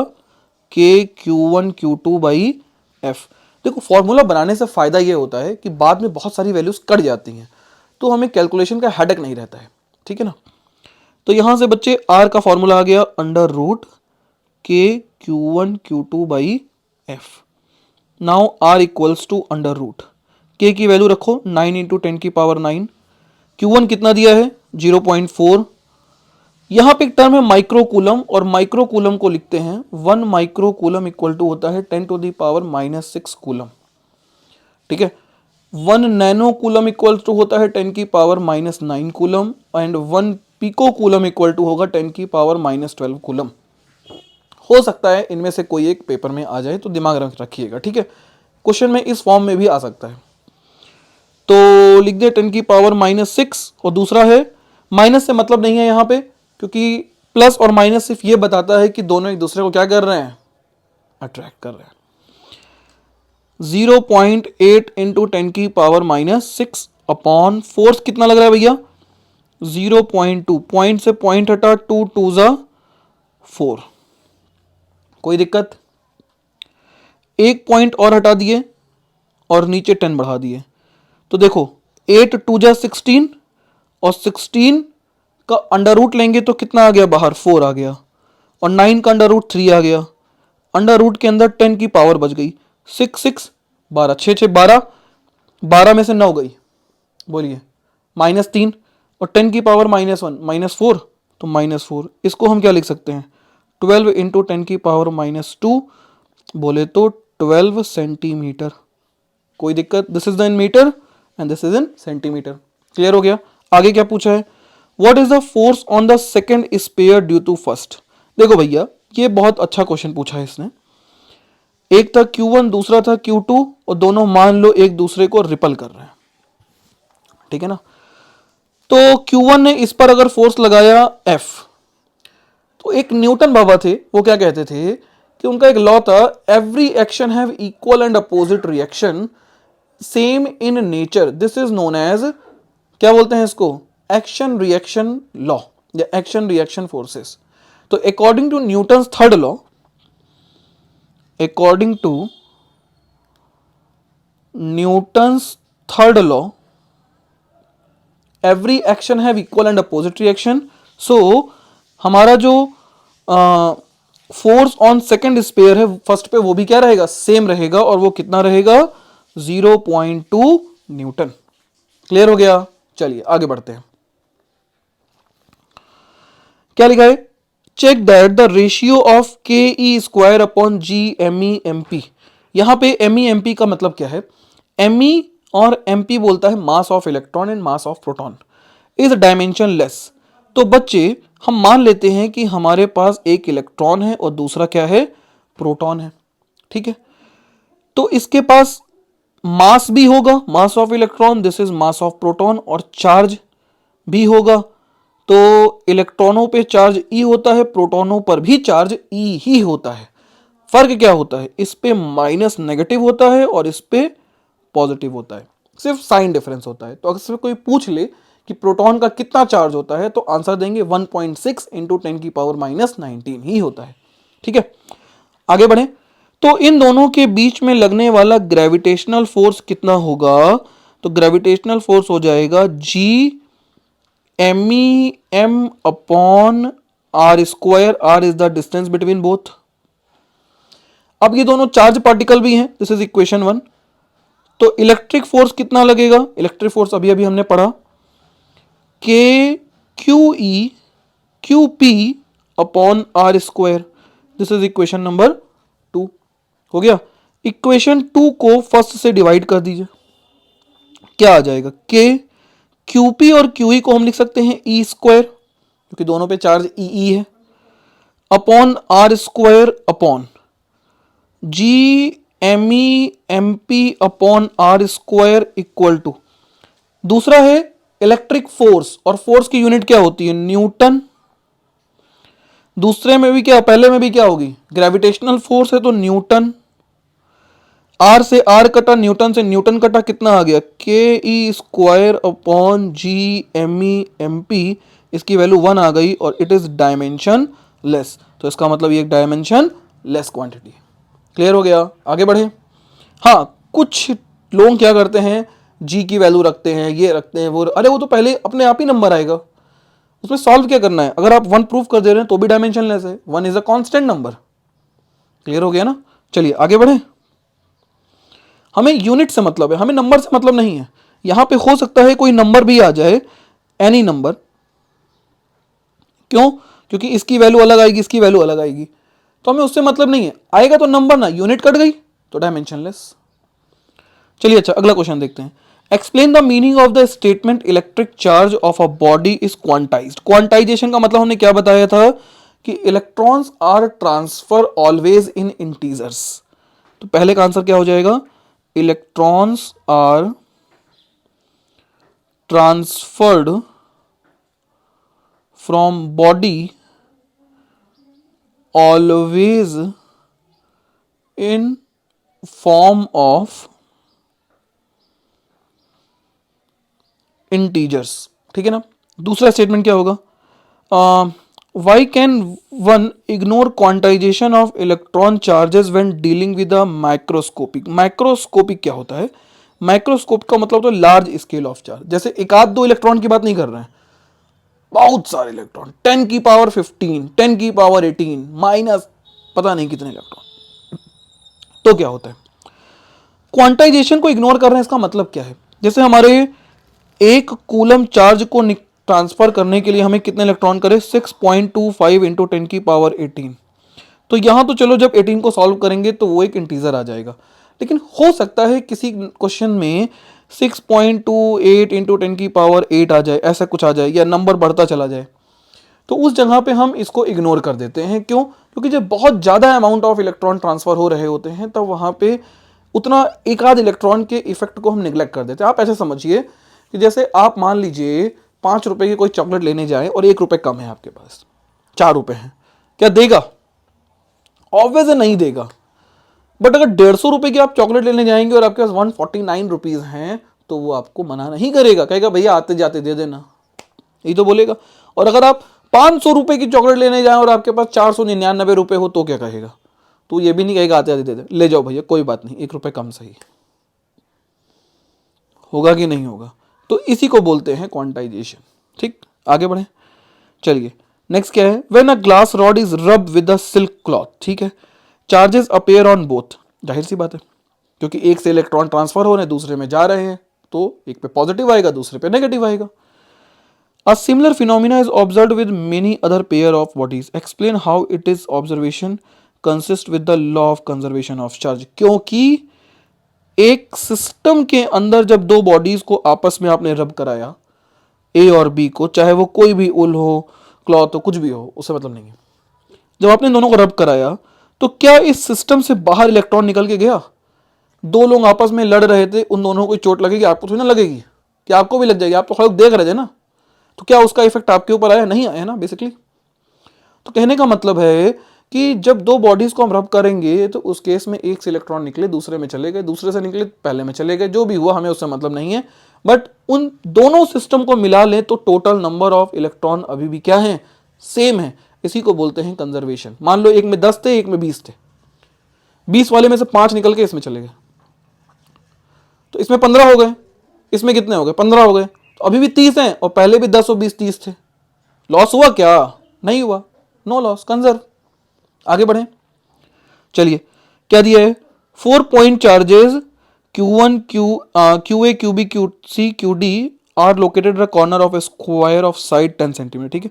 के Q1 Q2 बाई एफ। देखो, फॉर्मूला बनाने से फायदा ये होता है कि बाद में बहुत सारी वैल्यूज कट जाती हैं, तो हमें कैलकुलेशन का हेडेक नहीं रहता है, ठीक है ना। तो यहां से बच्चे R का फॉर्मूला आ गया under root K Q1 Q2 by F. Now R equals to under root K की वैल्यू रखो 9 × 10⁻9। Q1 कितना दिया है? 0.4। यहां पे एक टर्म है माइक्रोकूलम, और माइक्रोकूलम को लिखते हैं 1 माइक्रोकूलम इक्वल टू होता है 10⁻⁻6 कूलम, ठीक है। 1 नैनोकूलम इक्वल टू होता है 10⁻⁻9 कूलम, एंड 1 पिकोकूलम इक्वल टू होगा 10⁻12 कूलम। हो सकता है इनमें से कोई एक पेपर में आ जाए, तो दिमाग रखिएगा, ठीक है। क्वेश्चन में इस फॉर्म में भी आ सकता है। तो लिख दे 10⁻⁻⁶, और दूसरा है माइनस से मतलब नहीं है यहाँ पे, क्योंकि प्लस और माइनस सिर्फ ये बताता है कि दोनों एक दूसरे को क्या कर रहे हैं, अट्रैक्ट कर रहे हैं। 0.8 इंटू 10⁻⁻⁶ अपॉन फोर्स कितना लग रहा है भैया, 0.2, पॉइंट से पॉइंट हटा, 2 2 ज़ा 4, कोई दिक्कत। एक पॉइंट और हटा दिए और नीचे 10 बढ़ा दिए, तो देखो 8 2 ज़ा 16, और 16 का अंडर रूट लेंगे तो कितना आ गया बाहर, 4 आ गया, और 9 का अंडर रूट 3 आ गया, अंडर रूट के अंदर 10 की पावर बच गई, 6 6 12, 6 6 12, 12 में से 9 गई, बोलिए -3, और 10 की पावर -1 -4, तो -4। इसको हम क्या लिख सकते हैं, 12 इंटू 10 की पावर -2, बोले तो 12 सेंटीमीटर। कोई दिक्कत, this is the in metre and this is in centimetre. Clear हो गया। आगे क्या पूछा है, what is the force on the second sphere due to first. देखो भैया ये बहुत अच्छा क्वेश्चन पूछा है इसने। एक था Q1, दूसरा था Q2, और दोनों मान लो एक दूसरे को रिपल कर रहे हैं, ठीक है ना। तो Q1 ने इस पर अगर फोर्स लगाया F, तो एक न्यूटन बाबा थे, वो क्या कहते थे कि उनका एक लॉ था, every action have equal and opposite reaction same in nature, this is known as, क्या बोलते हैं इसको, एक्शन रिएक्शन लॉ या एक्शन रिएक्शन फोर्सेस। तो according to Newton's third law, according to Newton's third law, every action have equal and opposite reaction, so हमारा जो force on second sphere है first पे, वो भी क्या रहेगा, सेम रहेगा, और वो कितना रहेगा, 0.2 न्यूटन। क्लियर हो गया। चलिए आगे बढ़ते हैं। क्या लिखा है, check that the ratio of K e square upon G M E M p. यहां पे एम ई एम पी का मतलब क्या है, एम ई और एम पी बोलता है mass of electron and mass of proton is dimension less. तो बच्चे हम मान लेते हैं कि हमारे पास एक इलेक्ट्रॉन है और दूसरा क्या है, प्रोटॉन है, ठीक है। तो इसके पास मास भी होगा, mass of electron, this is mass of proton, और चार्ज भी होगा। तो इलेक्ट्रॉनों पे चार्ज ई होता है, प्रोटॉनों पर भी चार्ज ई ही होता है। फर्क क्या होता है, इस पे माइनस नेगेटिव होता है और इस पे पॉजिटिव होता है, सिर्फ साइन डिफरेंस होता है। तो अगर कोई पूछ ले कि प्रोटॉन का कितना चार्ज होता है, तो आंसर देंगे 1.6 इंटू 10 की पावर -19 ही होता है, ठीक है। आगे बढ़े, तो इन दोनों के बीच में लगने वाला ग्रेविटेशनल फोर्स कितना होगा, तो ग्रेविटेशनल फोर्स हो जाएगा G M E M upon R square, R is the distance between both. अब ये दोनों चार्ज पार्टिकल भी हैं, दिस इज इक्वेशन 1। तो इलेक्ट्रिक फोर्स कितना लगेगा, इलेक्ट्रिक फोर्स अभी अभी हमने पढ़ा, K Q E Q P upon R square, this is equation number 2। हो गया। इक्वेशन 2 को फर्स्ट से डिवाइड कर दीजिए, क्या आ जाएगा, के क्यूपी और क्यूई को हम लिख सकते हैं ई स्क्वायर, क्योंकि दोनों पे चार्ज ई है, upon R square upon G M E M P upon R square equal to, दूसरा है इलेक्ट्रिक फोर्स, और फोर्स की यूनिट क्या होती है, न्यूटन। दूसरे में भी क्या, पहले में भी क्या होगी, ग्रेविटेशनल फोर्स है तो न्यूटन। आर से आर कटा, न्यूटन से न्यूटन कटा, कितना आ गया, K e square upon G M E M p, इसकी वैल्यू 1 आ गई, और इट इज डायमेंशन लेस। तो इसका मतलब ये एक डायमेंशन लेस क्वांटिटी। क्लियर हो गया। आगे बढ़े। हाँ, कुछ लोग क्या करते हैं, जी की वैल्यू रखते हैं, ये रखते हैं, वो, अरे वो तो पहले अपने आप ही नंबर आएगा, उसमें सॉल्व क्या करना है। अगर आप 1 प्रूफ कर दे रहे हैं तो भी डायमेंशन लेस है, 1 is a constant number. Clear हो गया ना। चलिए आगे बढ़े। हमें यूनिट से मतलब है, हमें नंबर से मतलब नहीं है। यहां पे हो सकता है कोई नंबर भी आ जाए, एनी नंबर, क्यों, क्योंकि इसकी वैल्यू अलग आएगी, इसकी वैल्यू अलग आएगी, तो हमें उससे मतलब नहीं है, आएगा तो नंबर ना, यूनिट कट गई तो डायमेंशन लेस। चलिए अच्छा अगला क्वेश्चन देखते हैं। Explain the meaning of the statement electric charge of a body is quantized. Quantization का मतलब हमने क्या बताया था कि electrons are transfer always in integers. तो पहले का आंसर क्या हो जाएगा, electrons are transferred from body always in form of integers. ठीक है ना। दूसरा स्टेटमेंट क्या होगा, why can one ignore quantization of electron charges when dealing with a microscopic. Microscopic क्या होता है, माइक्रोस्कोप का मतलब तो लार्ज स्केल ऑफ चार्ज, जैसे एक आध दो इलेक्ट्रॉन की बात नहीं कर रहे हैं, बहुत सारे इलेक्ट्रॉन, 10 की पावर 15, 10 की पावर 18 माइनस पता नहीं कितने इलेक्ट्रॉन। तो क्या होता है, क्वांटाइजेशन को इग्नोर कर रहे हैं, इसका मतलब क्या है, जैसे हमारे एक कूलम चार्ज को ट्रांसफर करने के लिए हमें कितने इलेक्ट्रॉन करे, 6.25 इंटू 10 की पावर 18। तो यहां तो चलो जब 18 को सॉल्व करेंगे तो वो एक इंटीजर आ जाएगा, लेकिन हो सकता है किसी क्वेश्चन में 6.28 इंटू 10 की पावर 8 आ जाए, ऐसा कुछ आ जाए, या नंबर बढ़ता चला जाए, तो उस जगह पे हम इसको इग्नोर कर देते हैं। क्यों, क्योंकि जब बहुत ज़्यादा अमाउंट ऑफ इलेक्ट्रॉन ट्रांसफर हो रहे होते हैं तब वहाँ पे उतना एक आध इलेक्ट्रॉन के इफेक्ट को हम निगलेक्ट कर देते हैं। आप ऐसे समझिए कि जैसे आप मान लीजिए 5 रुपए की कोई चॉकलेट लेने जाए और 1 रुपए कम है आपके पास, 4 रुपए हैं, क्या देगा, ऑब्वियस नहीं देगा। बट अगर 150 रुपए की आप चॉकलेट लेने जाएंगे और आपके पास 149 रुपीज हैं तो वो आपको मना नहीं करेगा, कहेगा भैया आते जाते दे देना, यही तो बोलेगा। और अगर आप 500 रुपए की चॉकलेट लेने जाएं और आपके पास 499 रुपए हो तो क्या कहेगा, तो ये भी नहीं कहेगा आते आते दे दे, ले जाओ भैया कोई बात नहीं, 1 रुपए कम सही। होगा कि नहीं होगा, तो इसी को बोलते हैं क्वांटाइजेशन। ठीक, आगे बढ़े, चलिए नेक्स्ट क्या है, when a glass rod is रब विद अ सिल्क क्लॉथ। ठीक है, चार्जेस अपेयर ऑन बोथ, जाहिर सी बात है क्योंकि एक से इलेक्ट्रॉन ट्रांसफर हो रहे हैं दूसरे में जा रहे हैं, तो एक पे पॉजिटिव आएगा दूसरे पे नेगेटिव आएगा। A similar phenomena is observed with many other pair of bodies. Explain how it is observation consist with the law of conservation of charge. क्योंकि एक सिस्टम के अंदर जब दो बॉडीज को आपस में आपने रब कराया, ए और बी को, चाहे वो कोई भी उल हो, क्लॉथ हो, कुछ भी हो, उससे मतलब नहीं है, जब आपने दोनों को रब कराया तो क्या इस सिस्टम से बाहर इलेक्ट्रॉन निकल के गया, दो लोग आपस में लड़ रहे थे, उन दोनों को चोट लगेगी, आपको थोड़ी ना लगेगी, कि आपको भी लग जाएगी, आप तो खड़े देख रहे थे ना, तो क्या उसका इफेक्ट आपके ऊपर आया, नहीं आया ना बेसिकली। तो कहने का मतलब है कि जब दो बॉडीज को हम रब करेंगे तो उस केस में एक से इलेक्ट्रॉन निकले दूसरे में चले गए, दूसरे से निकले पहले में चले गए, जो भी हुआ हमें उससे मतलब नहीं है, बट उन दोनों सिस्टम को मिला लें तो टोटल नंबर ऑफ इलेक्ट्रॉन अभी भी क्या है, सेम है। इसी को बोलते हैं कंजर्वेशन। मान लो एक में 10 थे एक में 20 थे, 20 वाले में से 5 निकल के इसमें चले गए, तो इसमें 15 हो गए, इसमें कितने हो गए, 15 हो गए, तो अभी भी 30 हैं और पहले भी 10 और 20 30 थे। लॉस हुआ क्या, नहीं हुआ, नो लॉस, कंजर्व। आगे बढ़े, चलिए क्या दिया है, 4 point charges Q1 QA QB QC QD are located at corner of a square of side 10 centimetre. ठीक है,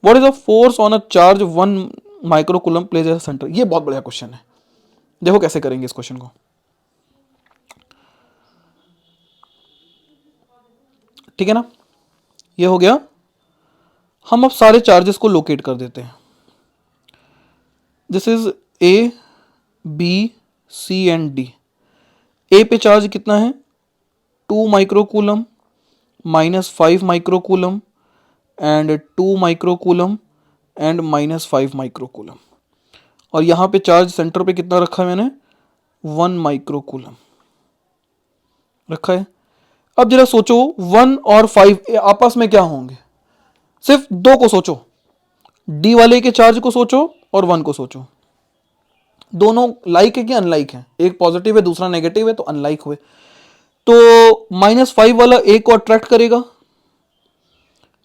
what is the force on a charge 1 microcoulomb place as centre. ये बहुत बढ़िया क्वेश्चन है, देखो कैसे करेंगे इस क्वेश्चन को। ठीक है ना, ये हो गया। हम अब सारे चार्जेस को लोकेट कर देते हैं। This is A B C and D. A पे चार्ज कितना है, 2 microcoulomb, -5 microcoulomb and 2 microcoulomb and -5 microcoulomb. और यहां पे चार्ज सेंटर पे कितना रखा है मैंने, 1 माइक्रोकूलम रखा है। अब जरा सोचो 1 और 5 आपस में क्या होंगे, सिर्फ दो को सोचो, डी वाले के चार्ज को सोचो और 1 को सोचो, दोनों लाइक है कि अनलाइक है, एक पॉजिटिव है दूसरा नेगेटिव है तो अनलाइक हुए। तो -5 वाला ए को अट्रैक्ट करेगा,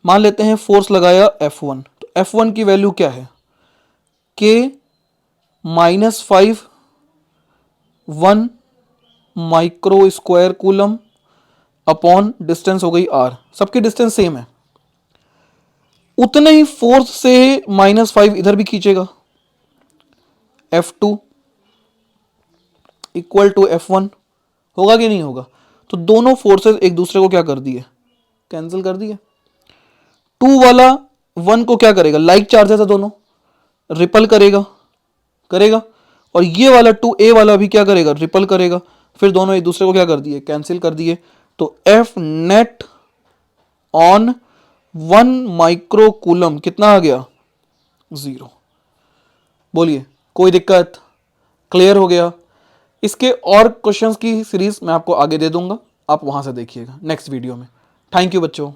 मान लेते हैं फोर्स लगाया F1, तो F1 की वैल्यू क्या है, के -5 1 micro square coulomb upon distance हो गई R, सबकी डिस्टेंस सेम है, उतने ही फोर्स से -5 इधर भी खींचेगा, F2 इक्वल टू F1, होगा कि नहीं होगा। तो दोनों फोर्सेस एक दूसरे को क्या कर दिए, कैंसिल कर दिए। 2 वाला 1 को क्या करेगा, लाइक चार्जेस है दोनों, रिपल करेगा, करेगा, और ये वाला 2a वाला भी क्या करेगा, रिपल करेगा। फिर दोनों एक दूसरे को क्या कर दिए, कैंसिल कर दिए। तो F net on 1 micro coulomb कितना आ गया, 0। बोलिए कोई दिक्कत, क्लियर हो गया। इसके और क्वेश्चंस की सीरीज मैं आपको आगे दे दूंगा, आप वहां से देखिएगा नेक्स्ट वीडियो में। थैंक यू बच्चों।